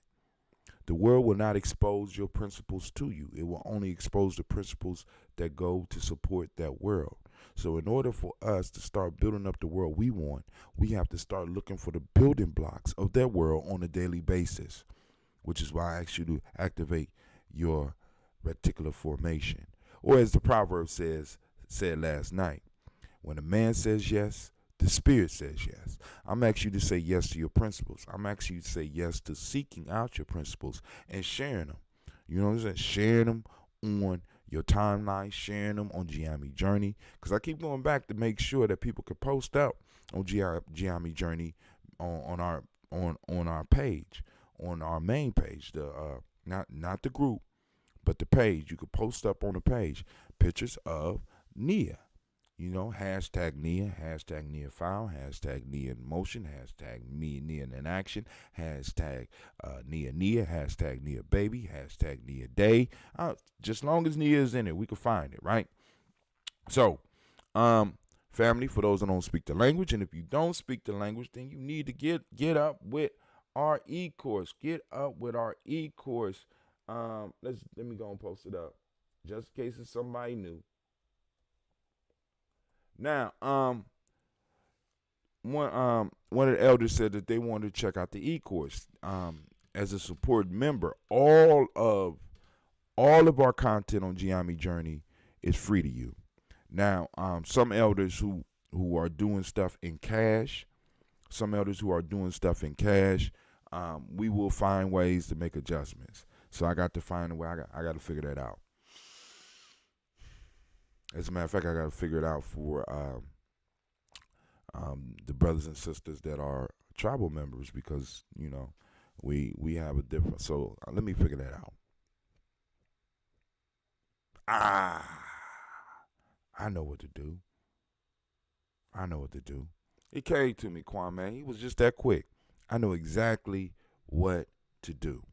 The world will not expose your principles to you. It will only expose the principles that go to support that world. So in order for us to start building up the world we want, we have to start looking for the building blocks of that world on a daily basis, which is why I ask you to activate your reticular formation. Or as the proverb said last night, when a man says yes, the spirit says yes. I'm asking you to say yes to your principles. I'm asking you to say yes to seeking out your principles and sharing them. You know what I'm saying? Sharing them on your timeline, sharing them on Giammi Journey. Because I keep going back to make sure that people can post out on Giammi Journey on our page, on our main page. Not the group, but the page. You can post up on the page pictures of Nia. You know, hashtag Nia Found, hashtag Nia in Motion, hashtag Nia in Action, hashtag Nia, hashtag Nia Baby, hashtag Nia Day. Just long as Nia is in it, we can find it, right? So, family, for those that don't speak the language, and if you don't speak the language, then you need to get up with Our e-course. Get up with our e-course. Let me go and post it up. Just in case it's somebody new. Now, one of the elders said that they wanted to check out the e-course. As a support member, all of our content on Giami Journey is free to you. Now, some elders who are doing stuff in cash, we will find ways to make adjustments. So I got to find a way. I got to figure that out. As a matter of fact, I got to figure it out for the brothers and sisters that are tribal members, because we have a different. So let me figure that out. I know what to do. It came to me, Kwame. He was just that quick. I know exactly what to do.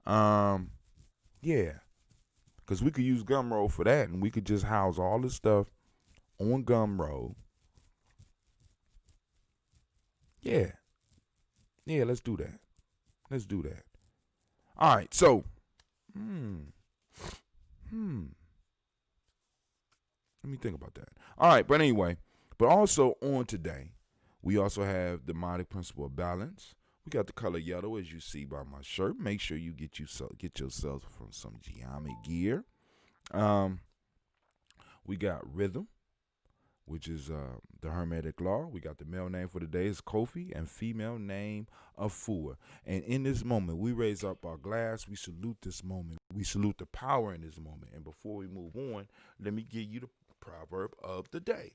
Yeah. Because we could use Gumroad for that, and we could just house all this stuff on Gumroad. Yeah. Yeah, let's do that. All right, so, let me think about that. All right, but anyway, but also on today, we also have the Demonic Principle of Balance. We got the color yellow, as you see by my shirt. Make sure you get yourselves from some Giami gear. We got Rhythm, which is the Hermetic Law. We got the male name for the day is Kofi, and female name Afua. And in this moment, we raise up our glass. We salute this moment. We salute the power in this moment. And before we move on, let me give you the proverb of the day.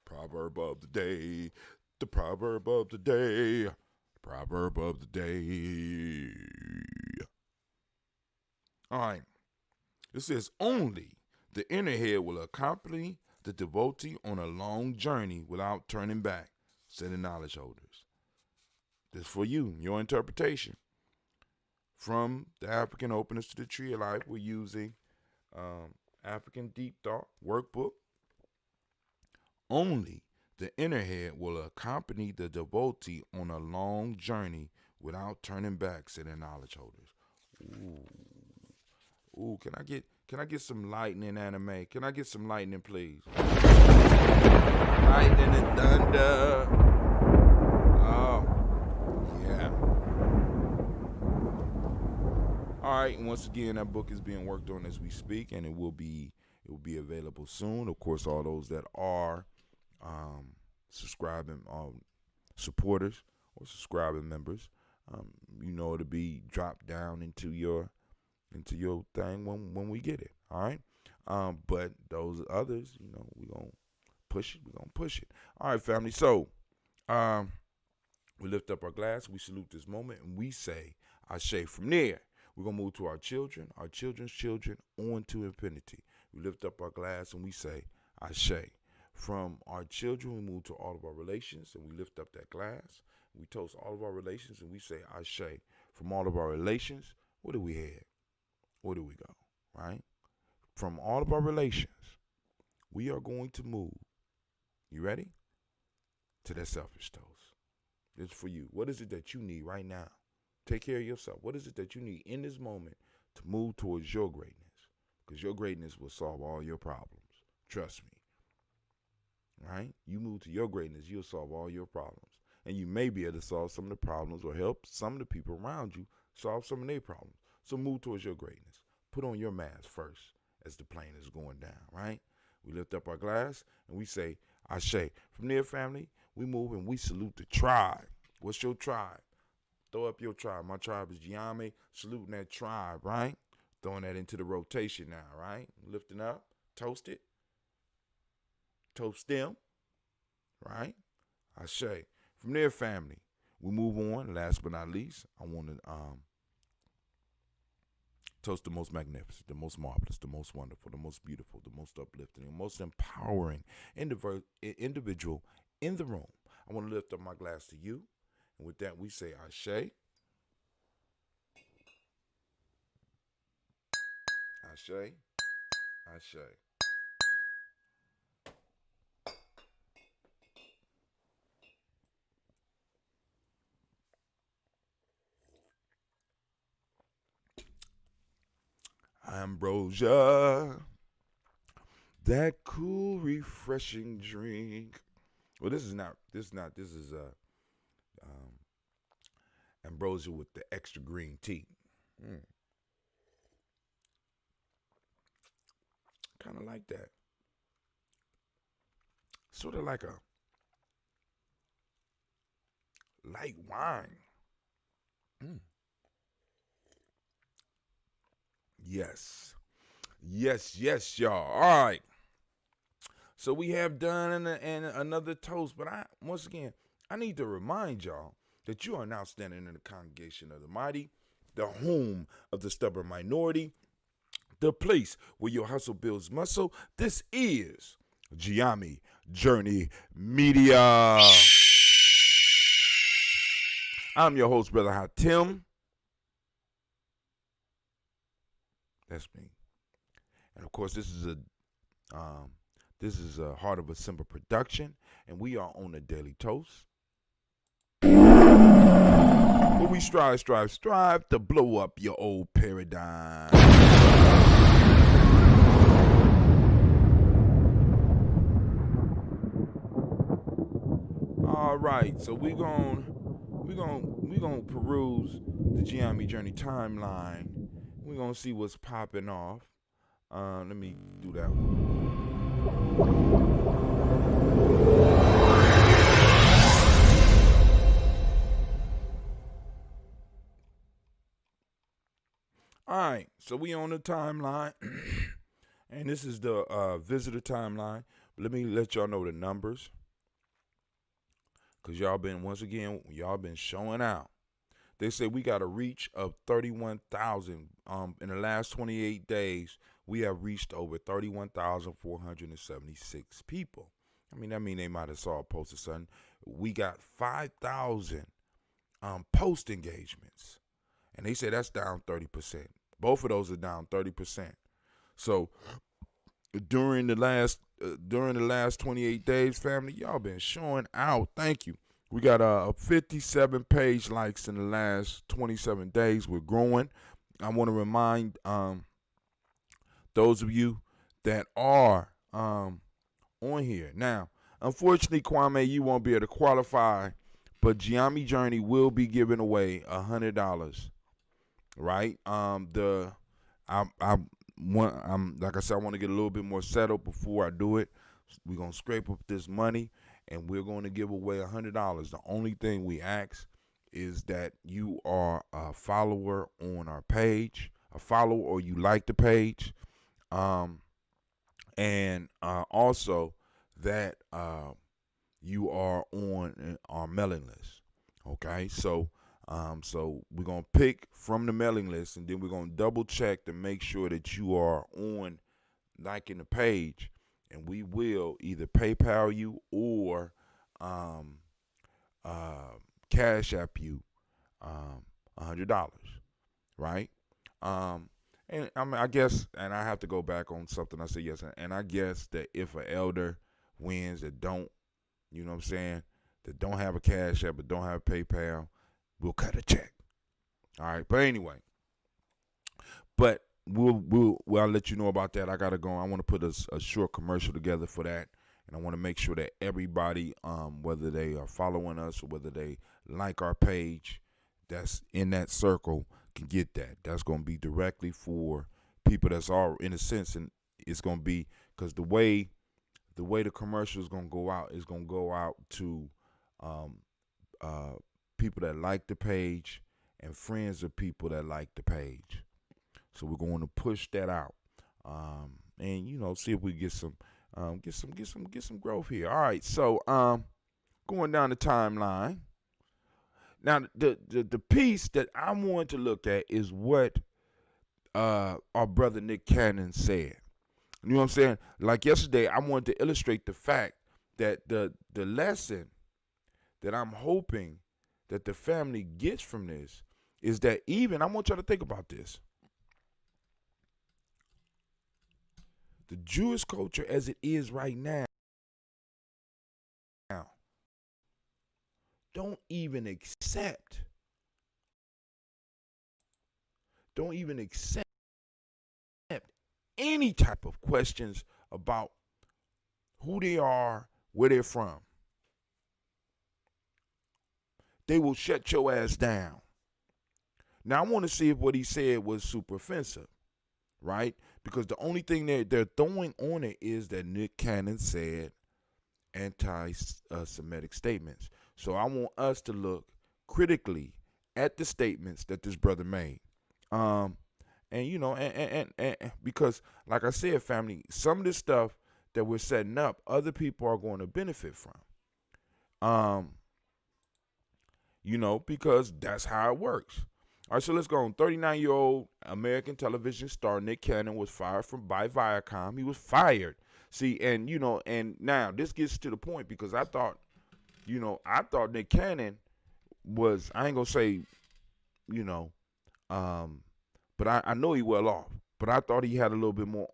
Proverb of the day. The proverb of the day. Proverb of the day. All right. It says, only the inner head will accompany the devotee on a long journey without turning back, said the knowledge holders. This for you, your interpretation. From the African Openness to the Tree of Life, we're using African Deep Thought Workbook. Only the inner head will accompany the devotee on a long journey without turning back, said the knowledge holders. Ooh, can I get some lightning anime? Can I get some lightning, please? Lightning and thunder. Oh, yeah. All right, and once again, that book is being worked on as we speak, and it will be available soon. Of course, all those that are subscribing supporters or subscribing members, it'll be dropped down into your thing when we get it. All right. But those others, we're gonna push it. All right, family. So we lift up our glass, we salute this moment, and we say Ashe. From there, we're gonna move to our children, our children's children, on to infinity. We lift up our glass and we say Ashe. From our children, we move to all of our relations, and we lift up that glass. We toast all of our relations, and we say Ashe. From all of our relations, what do we have? Where do we go, right? From all of our relations, we are going to move. You ready? To that selfish toast. It's for you. What is it that you need right now? Take care of yourself. What is it that you need in this moment to move towards your greatness? Because your greatness will solve all your problems. Trust me. Right? You move to your greatness, you'll solve all your problems. And you may be able to solve some of the problems or help some of the people around you solve some of their problems. So move towards your greatness. Put on your mask first as the plane is going down, right? We lift up our glass and we say, Ashe. From there, family, we move and we salute the tribe. What's your tribe? Throw up your tribe. My tribe is Giami. Saluting that tribe, right? Throwing that into the rotation now, right? Lifting up. Toast it. Toast them. Right? Ashe. From there, family, we move on. Last but not least, I want to toast the most magnificent, the most marvelous, the most wonderful, the most beautiful, the most uplifting, the most empowering individual in the room. I want to lift up my glass to you. And with that, we say Ashe. Ashe. Ashe. Ambrosia, that cool, refreshing drink. Well, this is ambrosia with the extra green tea. Kind of like that. Sort of like a light wine. Yes, y'all. All right. So we have done another toast, but once again, I need to remind y'all that you are now standing in the congregation of the mighty, the home of the stubborn minority, the place where your hustle builds muscle. This is Giami Journey Media. I'm your host, Brother Hatim. That's me. And of course, this is a Heart of a Simba production, and we are on a daily toast. Where we strive to blow up your old paradigm. All right, so we gonna peruse the Giami Journey timeline. We're gonna see what's popping off. Let me do that one. All right, so we on the timeline, and this is the visitor timeline. Let me let y'all know the numbers, because y'all been showing out. They say we got a reach of 31,000. In the last 28 days, we have reached over 31,476 people. That mean they might have saw a post or something. We got 5,000 post engagements, and they say that's down 30%. Both of those are down 30%. So during the last 28 days, family, y'all been showing out. Thank you. We got 57 page likes in the last 27 days. We're growing. I want to remind those of you that are on here. Now, unfortunately, Kwame, you won't be able to qualify, but Giami Journey will be giving away $100. Right? I'm like I said, I want to get a little bit more settled before I do it. We're gonna scrape up this money, and we're going to give away $100. The only thing we ask is that you are a follower on our page, a follower, or you like the page, and also that you are on our mailing list. Okay, so we're going to pick from the mailing list, and then we're going to double check to make sure that you are on liking the page, and we will either PayPal you or Cash App you $100, right? And I guess, and I have to go back on something I said yes, and I guess that if an elder wins that don't, you know what I'm saying, that don't have a Cash App but don't have PayPal, we'll cut a check. All right, but anyway, we'll let you know about that. I gotta go. I want to put a short commercial together for that, and I want to make sure that everybody, whether they are following us or whether they like our page, that's in that circle, can get that. That's gonna be directly for people that's all in a sense, and it's gonna be because the way the commercial is gonna go out is gonna go out to people that like the page and friends of people that like the page. So we're going to push that out, and see if we get some growth here. All right, so going down the timeline. Now the piece that I want to look at is what our brother Nick Cannon said. You know what I'm saying? Like yesterday, I wanted to illustrate the fact that the lesson that I'm hoping that the family gets from this is that even, I want y'all to think about this, the Jewish culture as it is right now don't even accept any type of questions about who they are, where they're from, they will shut your ass down. Now, I want to see if what he said was super offensive, right? Because the only thing they're throwing on it is that Nick Cannon said anti-Semitic statements. So I want us to look critically at the statements that this brother made. And you know, and because, like I said, family, some of this stuff that we're setting up, other people are going to benefit from. You know, because that's how it works. All right, so let's go on. 39-year-old American television star Nick Cannon was fired by Viacom. He was fired. See, and you know, and now this gets to the point because I thought Nick Cannon was, I ain't gonna say, you know, but I know he well off. But I thought he had a little bit more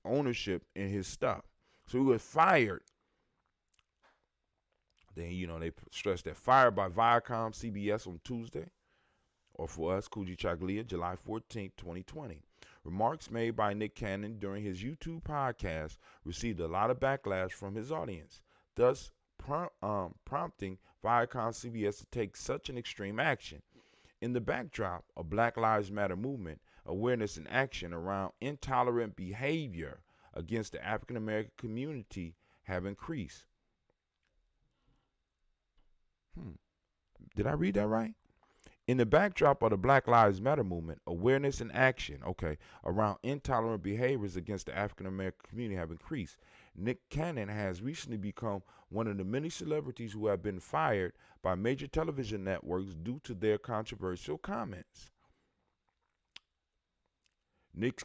ownership in his stuff. So he was fired. Then, you know, they stressed that fired by Viacom CBS on Tuesday. Or for us, Kuji Chaglia, July 14th, 2020. Remarks made by Nick Cannon during his YouTube podcast received a lot of backlash from his audience, thus prompting Viacom CBS to take such an extreme action. In the backdrop of Black Lives Matter movement, awareness and action around intolerant behavior against the African American community have increased. Did I read that right? In the backdrop of the Black Lives Matter movement, awareness and action, around intolerant behaviors against the African American community have increased. Nick Cannon has recently become one of the many celebrities who have been fired by major television networks due to their controversial comments. Nick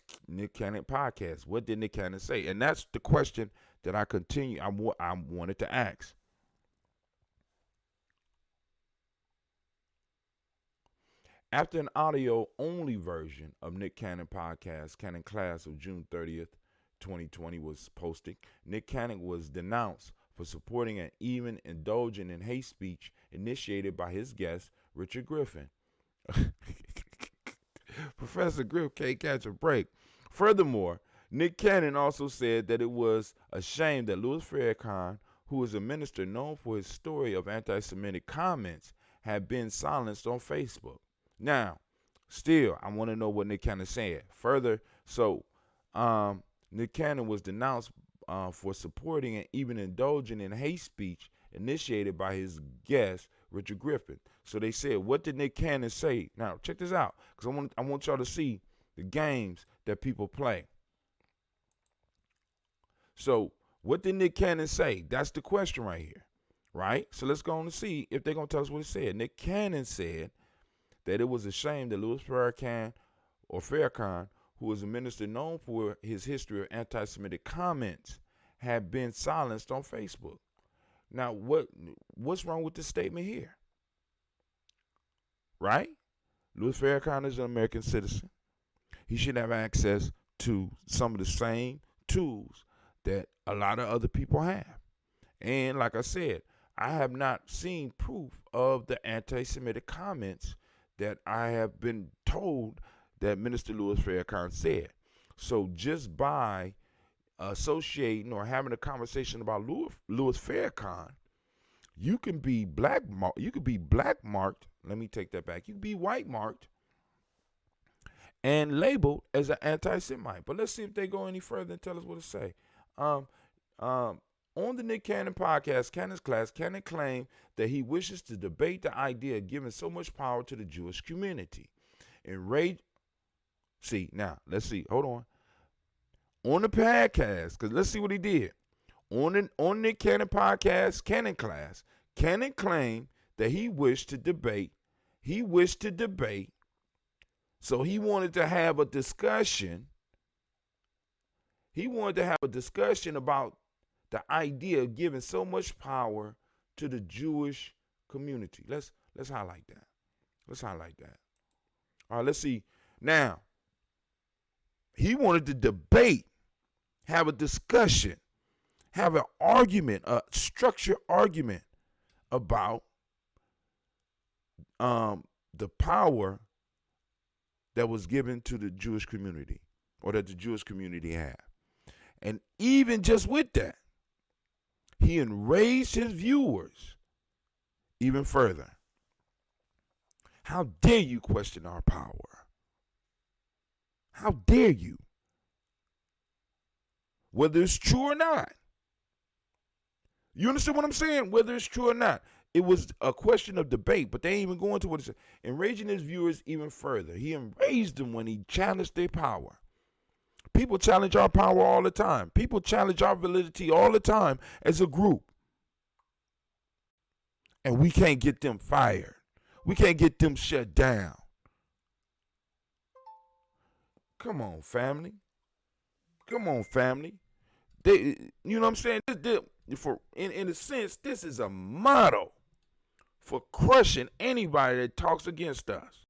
Cannon podcast. What did Nick Cannon say? And that's the question that I wanted to ask. After an audio-only version of Nick Cannon podcast, Cannon Class of June 30th, 2020 was posted, Nick Cannon was denounced for supporting and even indulging in hate speech initiated by his guest, Richard Griffin. Professor Griff can't catch a break. Furthermore, Nick Cannon also said that it was a shame that Louis Farrakhan, who is a minister known for his story of anti-Semitic comments, had been silenced on Facebook. Now, still, I want to know what Nick Cannon said. Further, so Nick Cannon was denounced for supporting and even indulging in hate speech initiated by his guest, Richard Griffin. So they said, what did Nick Cannon say? Now, check this out, because I want y'all to see the games that people play. So, what did Nick Cannon say? That's the question right here, right? So let's go on and see if they're going to tell us what he said. Nick Cannon said that it was a shame that Louis Farrakhan, who is a minister known for his history of anti-Semitic comments, had been silenced on Facebook. Now, what's wrong with this statement here? Right? Louis Farrakhan is an American citizen. He should have access to some of the same tools that a lot of other people have. And like I said, I have not seen proof of the anti-Semitic comments that I have been told that Minister Louis Farrakhan said. So just by associating or having a conversation about Louis Farrakhan, you can be black marked. Let me take that back. You can be white marked and labeled as an anti-Semite. But let's see if they go any further and tell us what to say. On the Nick Cannon podcast, Cannon's Class, Cannon claimed that he wishes to debate the idea of giving so much power to the Jewish community. Hold on. On the podcast, because let's see what he did. On Nick Cannon podcast, Cannon Class, Cannon claimed that he wished to debate. So he wanted to have a discussion. He wanted to have a discussion about the idea of giving so much power to the Jewish community. Let's highlight that. All right, let's see. Now, he wanted to debate, have a discussion, have an argument, a structured argument about the power that was given to the Jewish community or that the Jewish community have. And even just with that, he enraged his viewers even further. How dare you question our power? How dare you? Whether it's true or not. You understand what I'm saying? Whether it's true or not. It was a question of debate, but they ain't even going to what it said. Enraging his viewers even further. He enraged them when he challenged their power. People challenge our power all the time. People challenge our validity all the time as a group. And we can't get them fired. We can't get them shut down. Come on, family. Come on, family. They, you know what I'm saying? In a sense, this is a motto for crushing anybody that talks against us.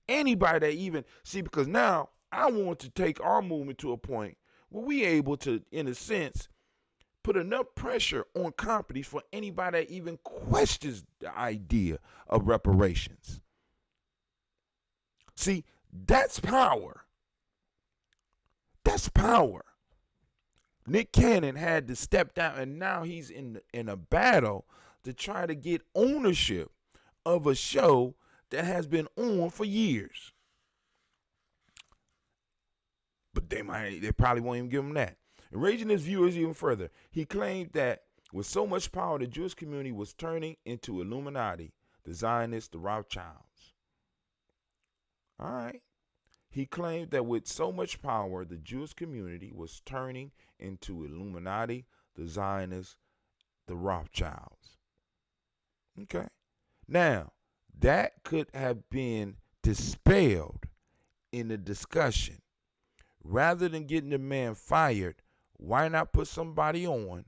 Anybody that even, see, because now I want to take our movement to a point where we able to, in a sense, put enough pressure on companies for anybody that even questions the idea of reparations. See, that's power. That's power. Nick Cannon had to step down, and now he's in a battle to try to get ownership of a show that has been on for years. But they probably won't even give him that. Enraging his viewers even further, he claimed that with so much power, the Jewish community was turning into Illuminati, the Zionists, the Rothschilds. All right. He claimed that with so much power, the Jewish community was turning into Illuminati, the Zionists, the Rothschilds. Okay. Now, that could have been dispelled in the discussion. Rather than getting the man fired, why not put somebody on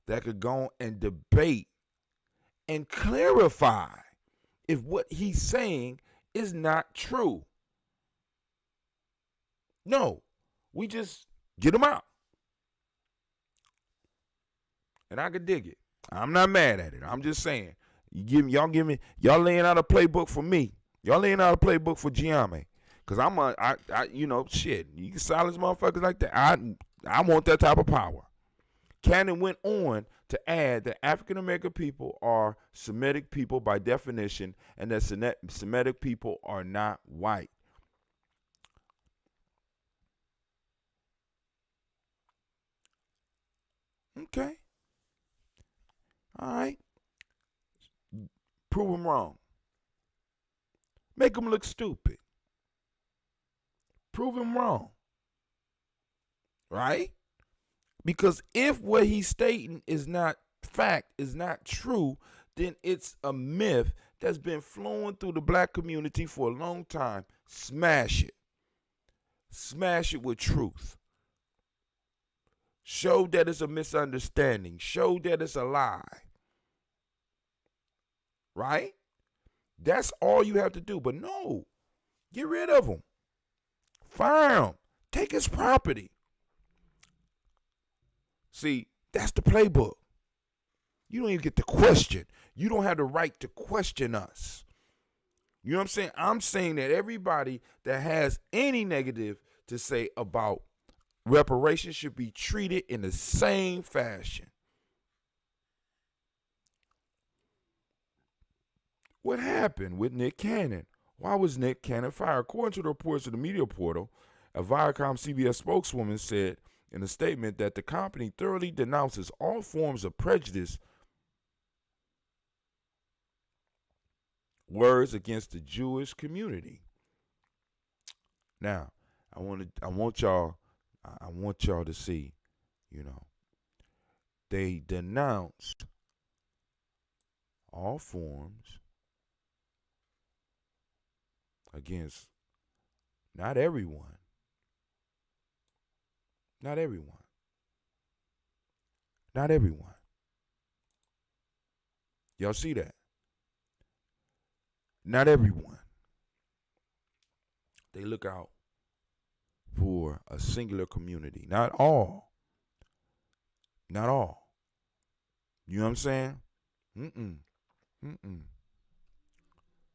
that could go and debate and clarify if what he's saying is not true? No, we just get him out. And I could dig it. I'm not mad at it. I'm just saying, y'all laying out a playbook for me. Y'all laying out a playbook for Giame. Cause shit. You can silence motherfuckers like that. I want that type of power. Cannon went on to add that African American people are Semitic people by definition, and that Semitic people are not white. Okay. All right. Prove them wrong. Make them look stupid. Prove him wrong. Right? Because if what he's stating is not fact, is not true, then it's a myth that's been flowing through the black community for a long time. Smash it. Smash it with truth. Show that it's a misunderstanding. Show that it's a lie. Right? That's all you have to do. But no, get rid of him. Fire him. Take his property. See, that's the playbook. You don't even get to question. You don't have the right to question us. You know what I'm saying? I'm saying that everybody that has any negative to say about reparations should be treated in the same fashion. What happened with Nick Cannon? Why was Nick Cannon fired? According to the reports of the media portal, a Viacom CBS spokeswoman said in a statement that the company thoroughly denounces all forms of prejudice, words against the Jewish community. Now, I want y'all to see, they denounced all forms against not everyone. Not everyone. Not everyone. Y'all see that? Not everyone. They look out for a singular community. Not all. Not all. You know what I'm saying?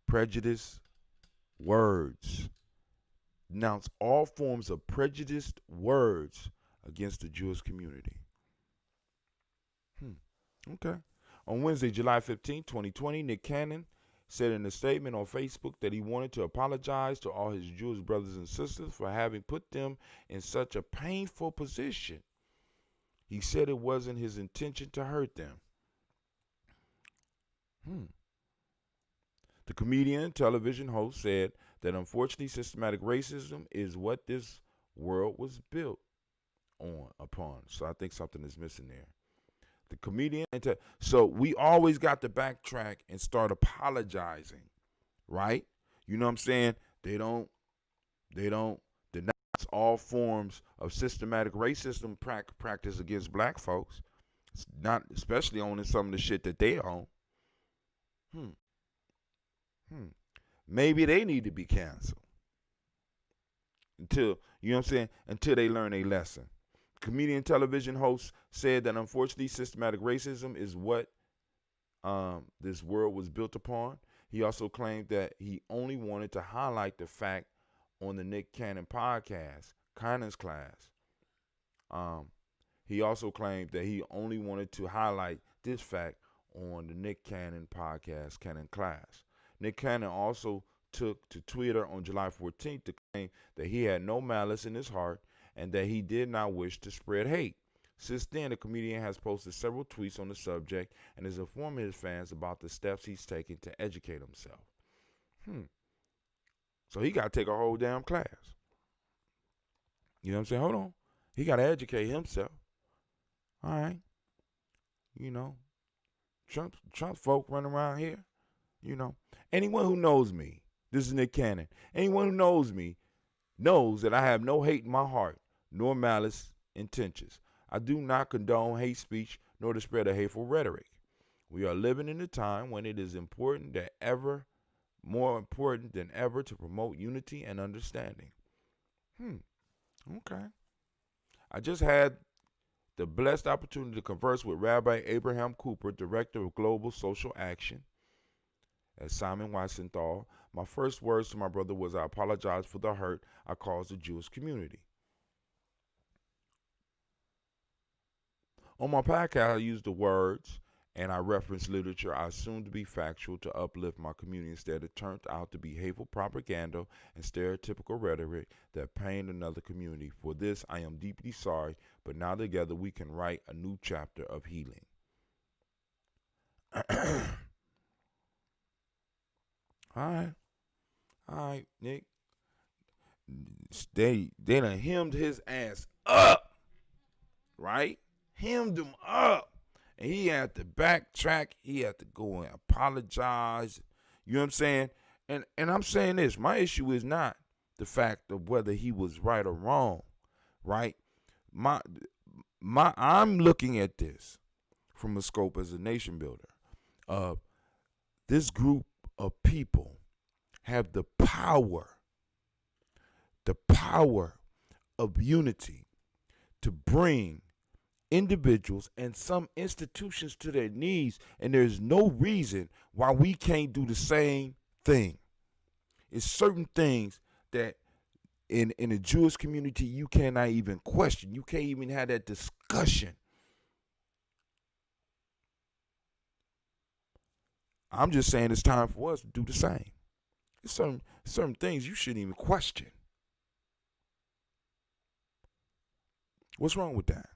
Prejudice, words denounced all forms of prejudiced words against the Jewish community. Okay. On Wednesday, July 15, 2020, Nick Cannon said in a statement on Facebook that he wanted to apologize to all his Jewish brothers and sisters for having put them in such a painful position. He said it wasn't his intention to hurt them. The comedian and television host said that unfortunately systematic racism is what this world was built upon. So I think something is missing there. The comedian, so we always got to backtrack and start apologizing, right? You know what I'm saying? They don't denounce all forms of systematic racism practice against black folks. It's not, especially owning some of the shit that they own. Maybe they need to be canceled until, you know what I'm saying, until they learn a lesson. Comedian television host said that unfortunately systematic racism is what this world was built upon. He also claimed that he only wanted to highlight the fact on the Nick Cannon podcast, Cannon's Class. He also claimed that he only wanted to highlight this fact on the Nick Cannon podcast, Cannon Class. Nick Cannon also took to Twitter on July 14th to claim that he had no malice in his heart and that he did not wish to spread hate. Since then, the comedian has posted several tweets on the subject and is informing his fans about the steps he's taking to educate himself. So he got to take a whole damn class. You know what I'm saying? Hold on. He got to educate himself. All right. You know, Trump folk running around here. You know, anyone who knows me, this is Nick Cannon. Anyone who knows me knows that I have no hate in my heart, nor malice intentions. I do not condone hate speech nor the spread of hateful rhetoric. We are living in a time when it is more important than ever to promote unity and understanding. Okay. I just had the blessed opportunity to converse with Rabbi Abraham Cooper, Director of Global Social Action at Simon Wiesenthal. My first words to my brother was, I apologize for the hurt I caused the Jewish community. On my podcast, I use the words and I reference literature I assume to be factual to uplift my community. Instead, it turned out to be hateful propaganda and stereotypical rhetoric that pained another community. For this, I am deeply sorry, but now together we can write a new chapter of healing. All right, Nick. They done hemmed his ass up, right? Hemmed him up. And he had to backtrack. He had to go and apologize. You know what I'm saying? And I'm saying this. My issue is not the fact of whether he was right or wrong, right? I'm looking at this from a scope as a nation builder. This group of people have the power of unity to bring individuals and some institutions to their knees, and there's no reason why we can't do the same thing. It's certain things that in the Jewish community you cannot even question. You can't even have that discussion. I'm just saying it's time for us to do the same. It's certain things you shouldn't even question. What's wrong with that?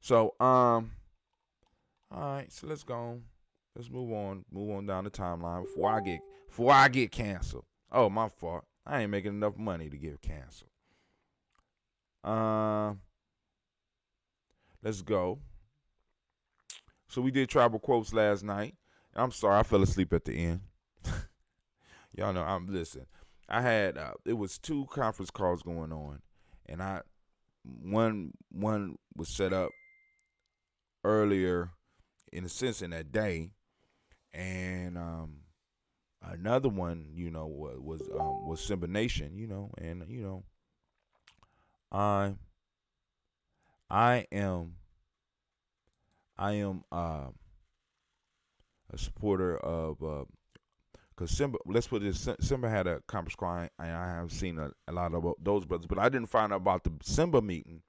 So, all right, so let's go. Let's move on down the timeline before I get canceled. Oh, my fault. I ain't making enough money to get canceled. Let's go. So we did tribal quotes last night. I'm sorry, I fell asleep at the end. Y'all know listen. I had it was 2 conference calls going on, and one was set up earlier in a sense in that day, and another one, you know, was Simba Nation, you know, and you know, I am a supporter of Because Simba, let's put this, Simba had a conference call, and I have seen a lot of those brothers, but I didn't find out about the Simba meeting.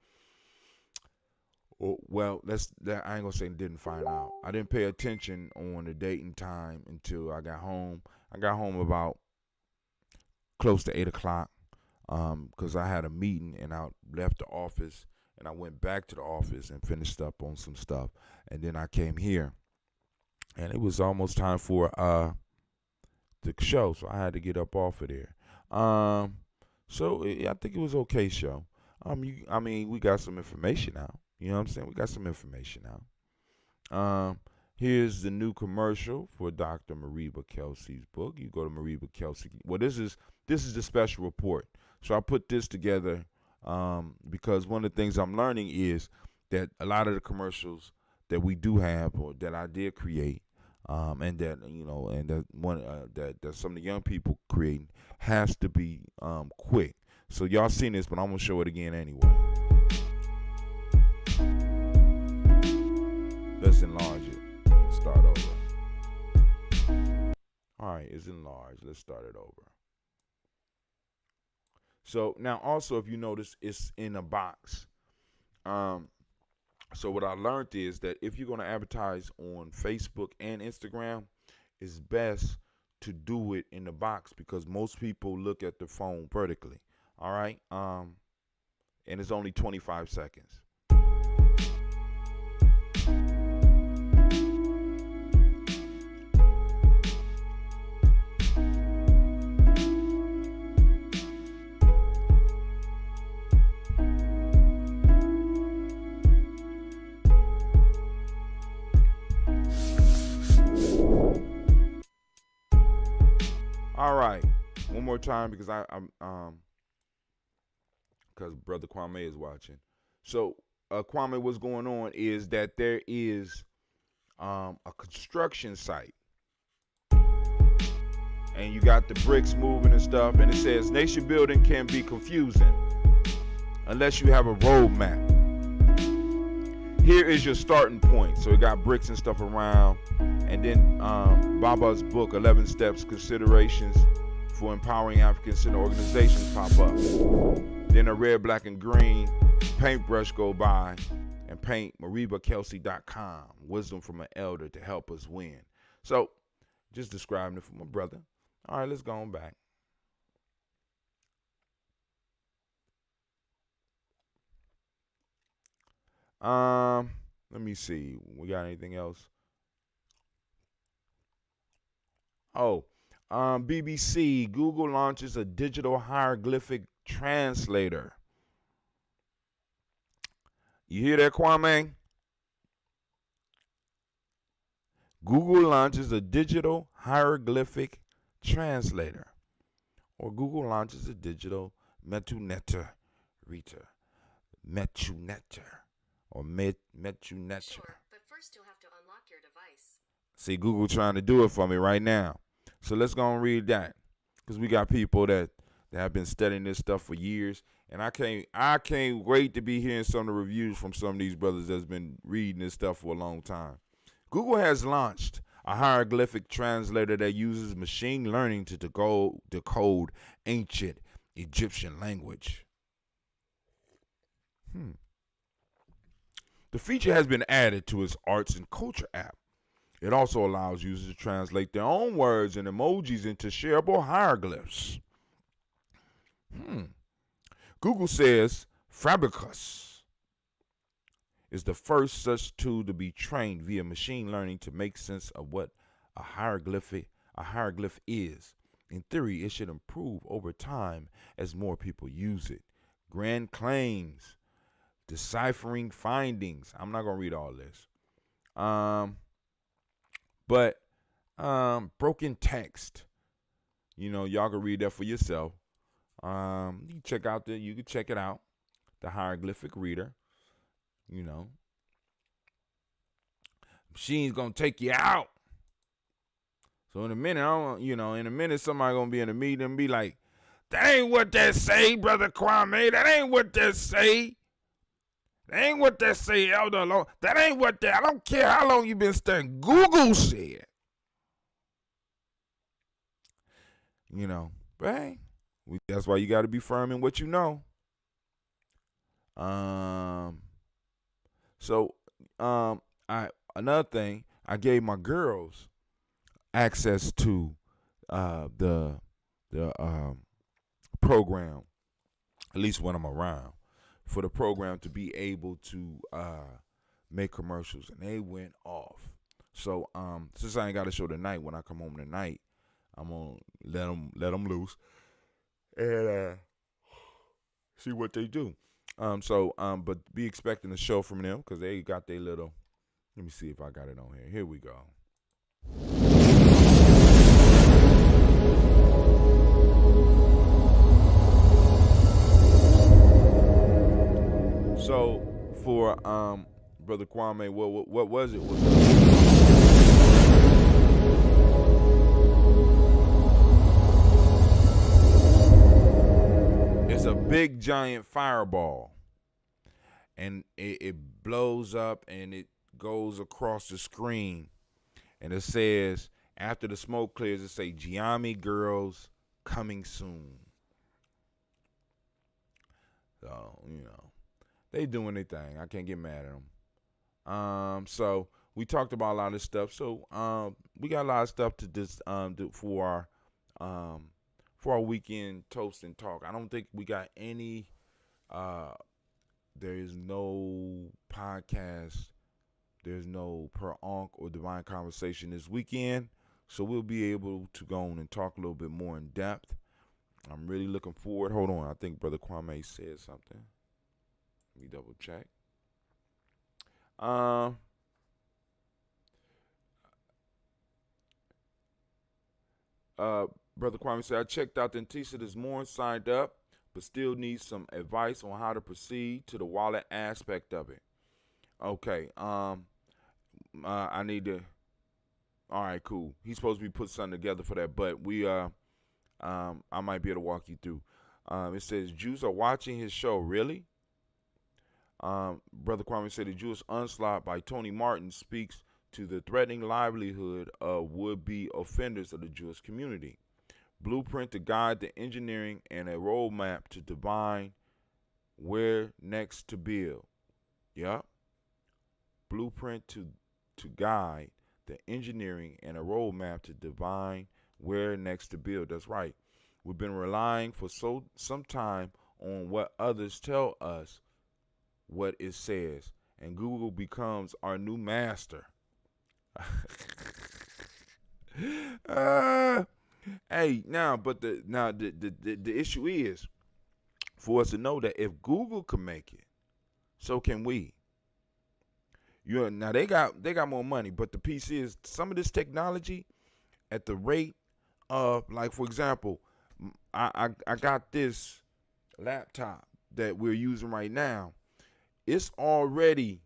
Well, I ain't gonna say didn't find out. I didn't pay attention on the date and time until I got home. I got home about close to 8 o'clock because I had a meeting, and I left the office, and I went back to the office and finished up on some stuff, and then I came here, and it was almost time for the show, so I had to get up off of there. So I think it was okay show. We got some information out. You know what I'm saying? We got some information out. Here's the new commercial for Dr. Mariba Kelsey's book. You go to Mariba Kelsey. Well, this is the special report. So I put this together because one of the things I'm learning is that a lot of the commercials that we do have, or that I did create, and that that some of the young people creating, has to be quick. So y'all seen this, but I'm gonna show it again anyway. Let's enlarge it. Start over. All right, it's enlarged. Let's start it over. So now also, if you notice, it's in a box. So what I learned is that if you're going to advertise on Facebook and Instagram, it's best to do it in the box because most people look at the phone vertically. All right. And it's only 25 seconds. All right, one more time because because Brother Kwame is watching. So Kwame, what's going on is that there is a construction site, and you got the bricks moving and stuff, and it says nation building can be confusing unless you have a road map. Here is your starting point. So it got bricks and stuff around. And then Baba's book, 11 Steps, Considerations for Empowering African-Centered Organizations, pop up. Then a red, black, and green paintbrush go by and paint MaribaKelsey.com, wisdom from an elder to help us win. So just describing it for my brother. All right, let's go on back. Let me see. We got anything else? BBC, Google launches a digital hieroglyphic translator. You hear that, Kwame? Google launches a digital hieroglyphic translator. Or Google launches a digital metunetter reader. Metunetter. Or metunetter. Sure, but first you'll have to unlock your device. See, Google trying to do it for me right now. So let's go and read that, because we got people that have been studying this stuff for years, and I can't wait to be hearing some of the reviews from some of these brothers that's been reading this stuff for a long time. Google has launched a hieroglyphic translator that uses machine learning to decode ancient Egyptian language. The feature has been added to its arts and culture app. It also allows users to translate their own words and emojis into shareable hieroglyphs. Google says Fabricus is the first such tool to be trained via machine learning to make sense of what a hieroglyph is. In theory, it should improve over time as more people use it. Grand claims, deciphering findings. I'm not going to read all this. But broken text, y'all can read that for yourself. You can check it out, the hieroglyphic reader. Machine's gonna take you out. So in a minute, somebody gonna be in a meeting and be like, "That ain't what that say, Brother Kwame. That ain't what that say. That ain't what that say, Elder Long. That ain't what that. I don't care how long you been studying. Google said." you know. But hey, that's why you got to be firm in what you know. Another thing, I gave my girls access to the program, at least when I'm around, for the program to be able to make commercials, and they went off. So since I ain't got a show tonight, when I come home tonight, I'm gonna let them loose and see what they do. But be expecting a show from them because they got their little. Let me see if I got it on here. Here we go. So for Brother Kwame, what was it? It's a big giant fireball, and it blows up and it goes across the screen, and it says, after the smoke clears, it say Giami Girls coming soon. So, they doing their thing. I can't get mad at them. So we talked about a lot of stuff. So we got a lot of stuff to just do for our weekend toast and talk. I don't think we got any. There is no podcast. There's no Per Onk or Divine Conversation this weekend, so we'll be able to go on and talk a little bit more in depth. I'm really looking forward. Hold on, I think Brother Kwame said something. Let me double check. Brother Kwame said, I checked out the Antisa this morning, signed up, but still need some advice on how to proceed to the wallet aspect of it. Okay, I need to. All right, cool. He's supposed to be putting something together for that, but I might be able to walk you through. It says Jews are watching his show. Really? Brother Kwame said the Jewish onslaught by Tony Martin speaks to the threatening livelihood of would-be offenders of the Jewish community. Blueprint to guide the engineering and a roadmap to divine where next to build. Yep. Blueprint to guide the engineering and a roadmap to divine where next to build. That's right. We've been relying for some time on what others tell us what it says, and Google becomes our new master. Hey, but the issue is for us to know that if Google can make it, so can we. Now they got more money, but the piece is some of this technology at the rate of, like, for example, I got this laptop that we're using right now. It's already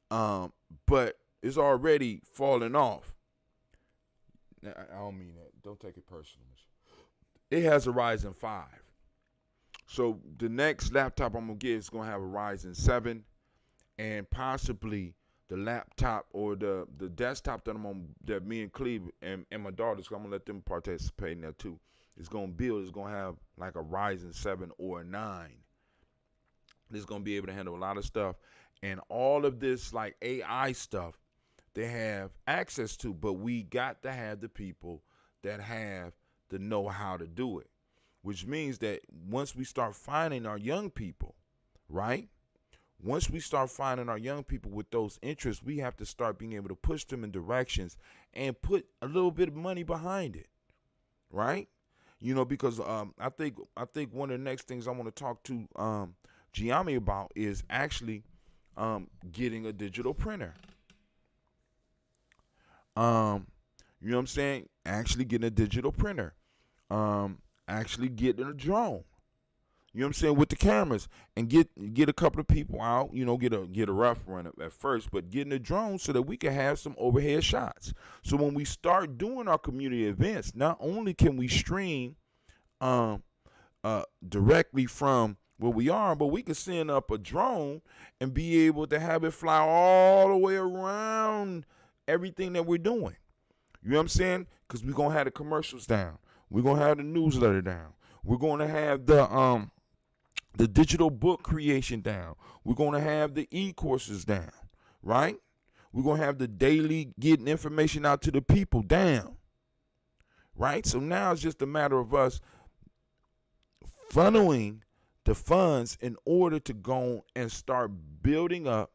but it's already falling off. Now, I don't mean that. Don't take it personal. It has a Ryzen 5. So the next laptop I'm going to get is going to have a Ryzen 7, and possibly the laptop or the desktop that me and Cleve and my daughters, I'm going to let them participate in that too, is going to have like a Ryzen 7 or a 9. It's going to be able to handle a lot of stuff. And all of this like AI stuff they have access to, but we got to have the people that have the know-how to do it, which means that once we start finding our young people, right? Once we start finding our young people with those interests, we have to start being able to push them in directions and put a little bit of money behind it, right? Because I think one of the next things I want to talk to Giami about is actually getting a digital printer. You know what I'm saying? Actually getting a digital printer. Actually getting a drone. You know what I'm saying, with the cameras, and get a couple of people out, get a rough run at first, but getting a drone so that we can have some overhead shots. So when we start doing our community events, not only can we stream directly from where we are, but we can send up a drone and be able to have it fly all the way around everything that we're doing. You know what I'm saying? Because we're going to have the commercials down. We're gonna have the newsletter down. We're gonna have the digital book creation down. We're gonna have the e-courses down, right? We're gonna have the daily getting information out to the people down, right? So now it's just a matter of us funneling the funds in order to go and start building up,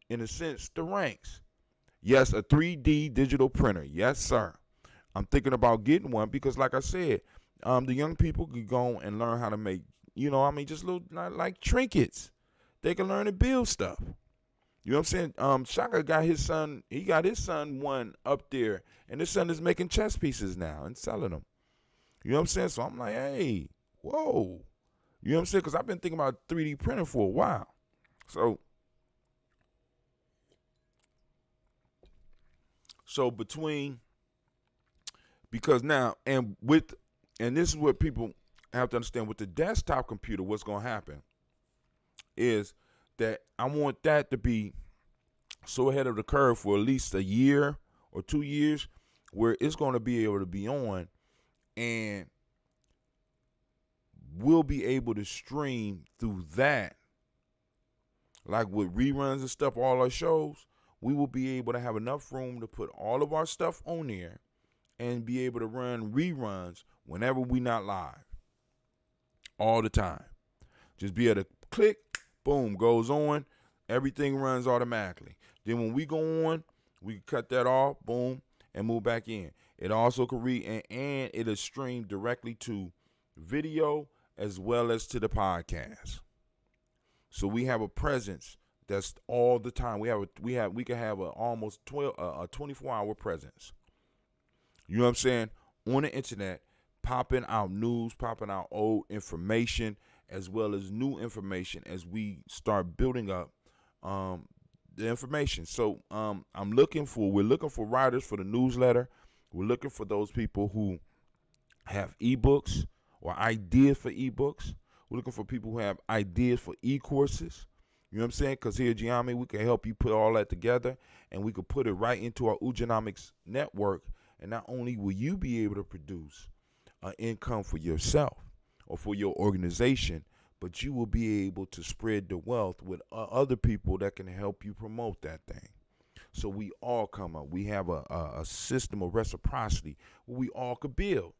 in a sense, the ranks. Yes, a 3D digital printer. Yes, sir. I'm thinking about getting one because, like I said, the young people could go and learn how to make, just little like trinkets. They can learn to build stuff. You know what I'm saying? Shaka got his son one up there, and his son is making chess pieces now and selling them. You know what I'm saying? So I'm like, hey, whoa. You know what I'm saying? Because I've been thinking about 3D printing for a while. So because now, and this is what people have to understand, with the desktop computer, what's going to happen is that I want that to be so ahead of the curve for at least a year or 2 years, where it's going to be able to be on, and we'll be able to stream through that. Like with reruns and stuff, all our shows, we will be able to have enough room to put all of our stuff on there and be able to run reruns whenever we not live. All the time. Just be able to click, boom, goes on. Everything runs automatically. Then when we go on, we can cut that off, boom, and move back in. It also can read, and it'll stream directly to video as well as to the podcast. So we have a presence that's all the time. We can have a almost 24-hour presence. You know what I'm saying? On the internet, popping out news, popping out old information, as well as new information as we start building up the information. So we're looking for writers for the newsletter. We're looking for those people who have ebooks or ideas for ebooks. We're looking for people who have ideas for e-courses. You know what I'm saying? Because here at Giami, we can help you put all that together, and we could put it right into our Ugenomics network. And not only will you be able to produce an income for yourself or for your organization, but you will be able to spread the wealth with other people that can help you promote that thing. So we all come up. We have a system of reciprocity where we all could build.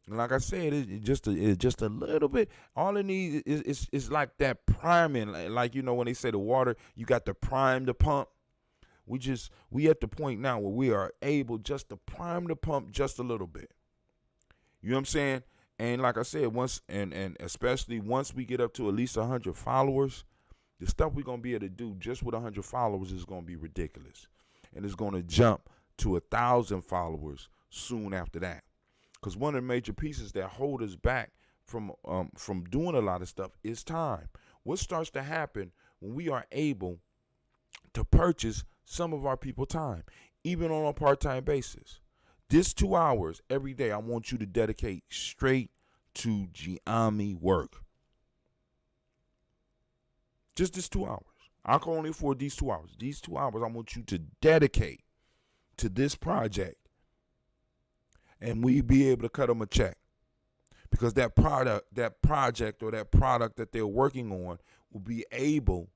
And like I said, it's just a little bit. All it needs is like that priming. Like, when they say the water, you got to prime the pump. We at the point now where we are able just to prime the pump just a little bit. You know what I'm saying? And like I said, especially once we get up to at least 100 followers, the stuff we're going to be able to do just with 100 followers is going to be ridiculous. And it's going to jump to 1,000 followers soon after that. Because one of the major pieces that hold us back from doing a lot of stuff is time. What starts to happen when we are able to purchase some of our people time, even on a part-time basis? This 2 hours every day, I want you to dedicate straight to Giami work. Just this 2 hours. I can only afford these 2 hours. These 2 hours I want you to dedicate to this project. And we be able to cut them a check. Because that project or that product that they're working on will be able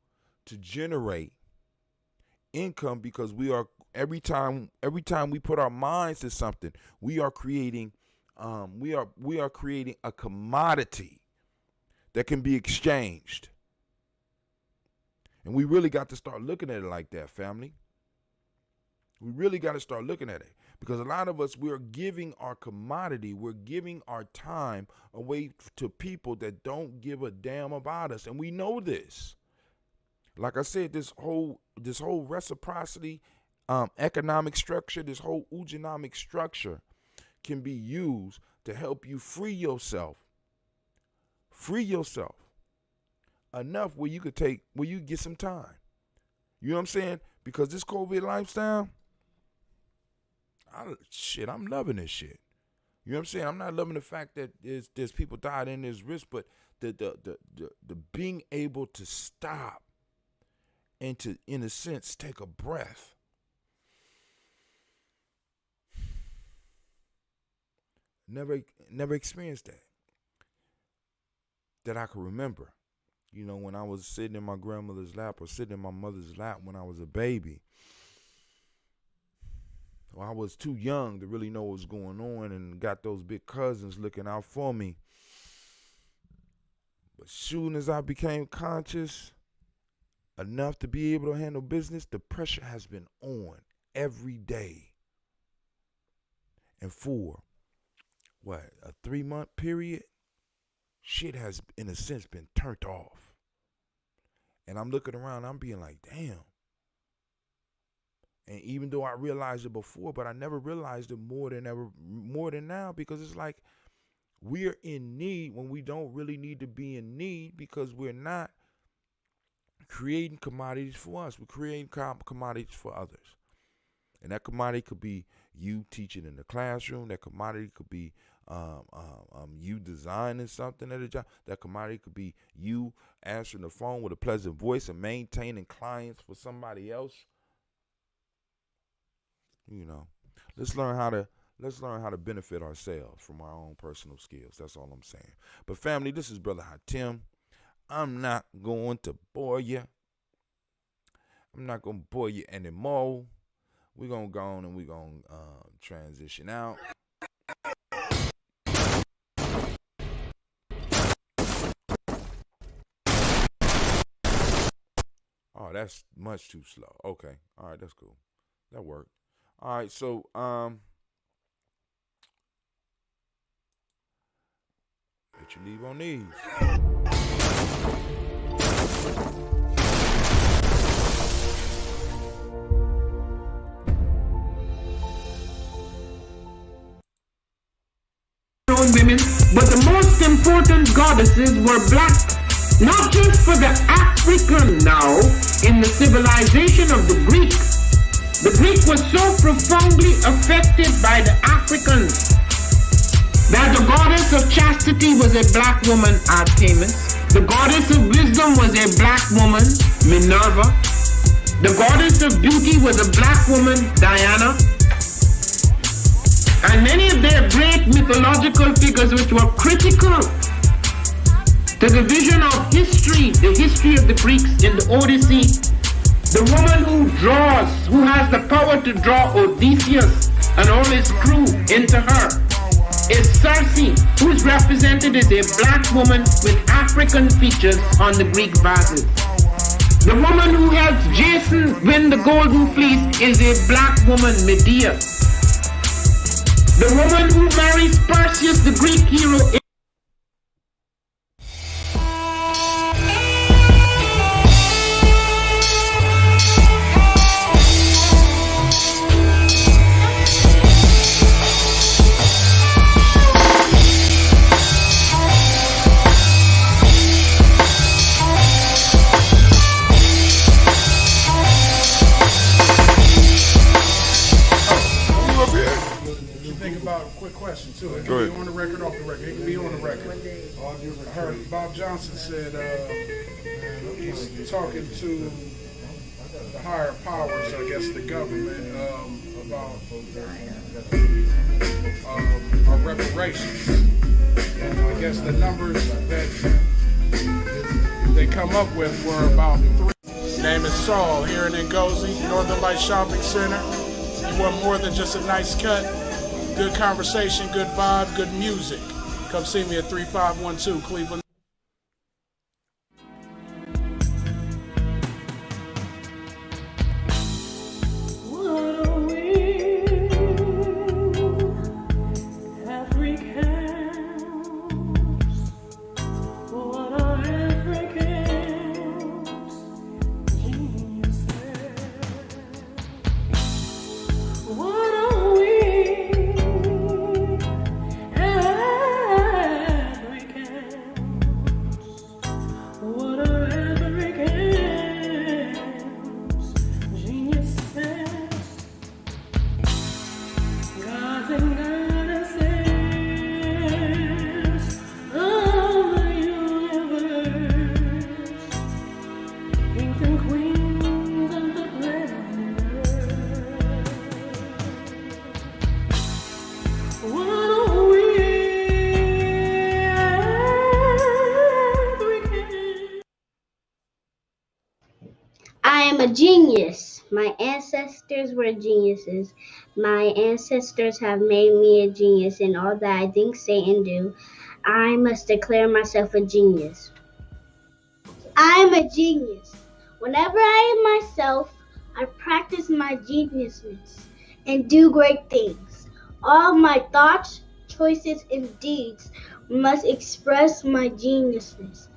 to generate income, because we are every time we put our minds to something, we are creating creating a commodity that can be exchanged. And we really got to start looking at it like that, family. We really got to start looking at it, because a lot of us, we're giving our commodity, we're giving our time away to people that don't give a damn about us, and we know this. Like I said, this whole reciprocity economic structure, this whole Ugenomic structure can be used to help you free yourself enough where you get some time. You know what I'm saying? Because this COVID lifestyle, I'm loving this shit. You know what I'm saying? I'm not loving the fact that there's people died and there's risk, but the being able to stop and to, in a sense, take a breath never experienced that I can remember. You know, when I was sitting in my grandmother's lap or sitting in my mother's lap when I was a baby. Well, I was too young to really know what was going on and got those big cousins looking out for me. But soon as I became conscious enough to be able to handle business, the pressure has been on every day. And for, a 3-month period, shit has, in a sense, been turned off. And I'm looking around, I'm being like, damn. And even though I realized it before, but I never realized it more than now, because it's like we're in need when we don't really need to be in need, because we're not creating commodities for us. We're creating commodities for others. And that commodity could be you teaching in the classroom. That commodity could be you designing something at a job. That commodity could be you answering the phone with a pleasant voice and maintaining clients for somebody else. You know, let's learn how to benefit ourselves from our own personal skills. That's all I'm saying. But family, this is Brother Hatim. I'm not going to bore you. I'm not going to bore you anymore. We're going to go on and we're going to transition out. Oh, that's much too slow. Okay. All right, that's cool. That worked. All right, so let you leave on these. Women, but the most important goddesses were black, not just for the African now in the civilization of the Greeks. The Greek was so profoundly affected by the Africans that the goddess of chastity was a black woman, Artemis. The goddess of wisdom was a black woman, Minerva. The goddess of beauty was a black woman, Diana. And many of their great mythological figures which were critical to the vision of history, the history of the Greeks in the Odyssey. The woman who draws, who has the power to draw Odysseus and all his crew into her, is Circe, who is represented as a black woman with African features on the Greek vases. The woman who helps Jason win the Golden Fleece is a black woman, Medea. The woman who marries Perseus, the Greek hero, question too. It can be on the record, off the record. It can be on the record. I heard Bob Johnson said he's talking to the higher powers, I guess the government, about our reparations. I guess the numbers that they come up with were about 3. His name is Saul, here in Ngozi, Northern Light Shopping Center. You want more than just a nice cut? Good conversation, good vibe, good music. Come see me at 3512 Cleveland. genius. My ancestors were geniuses. My ancestors have made me a genius in all that I think, say, and do. I must declare myself a genius. I'm a genius. Whenever I am myself, I practice my geniusness and do great things. All my thoughts, choices, and deeds must express my geniusness.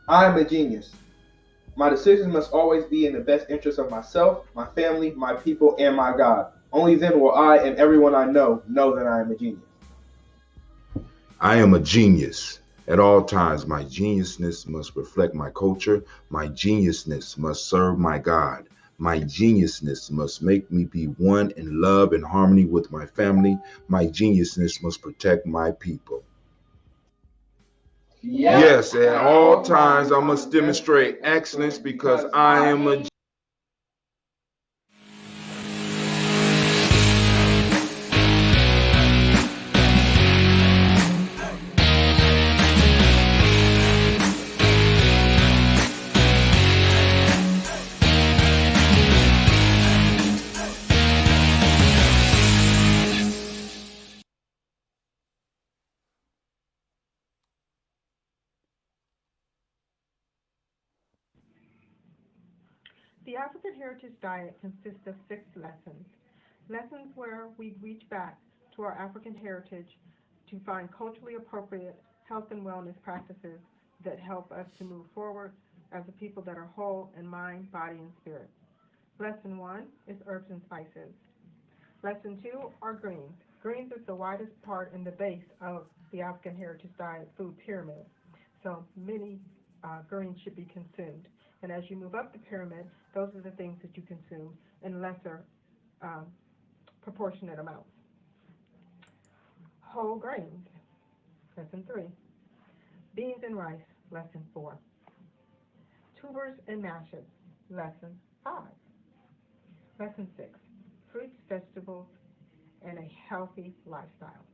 I am a genius. My decisions must always be in the best interest of myself, my family, my people, and my God. Only then will I and everyone I know that I am a genius. I am a genius. At all times, my geniusness must reflect my culture. My geniusness must serve my God. My geniusness must make me be one in love and harmony with my family. My geniusness must protect my people. Yes, at all times I must demonstrate excellence because I am a The African Heritage Diet consists of 6 lessons. Lessons where we reach back to our African heritage to find culturally appropriate health and wellness practices that help us to move forward as a people that are whole in mind, body, and spirit. Lesson 1 is herbs and spices. Lesson 2 are greens. Greens is the widest part in the base of the African Heritage Diet food pyramid. So many greens should be consumed. And as you move up the pyramid, those are the things that you consume in lesser proportionate amounts. Whole grains, lesson 3. Beans and rice, lesson 4. Tubers and mashes, lesson 5. Lesson 6. Fruits, vegetables, and a healthy lifestyle.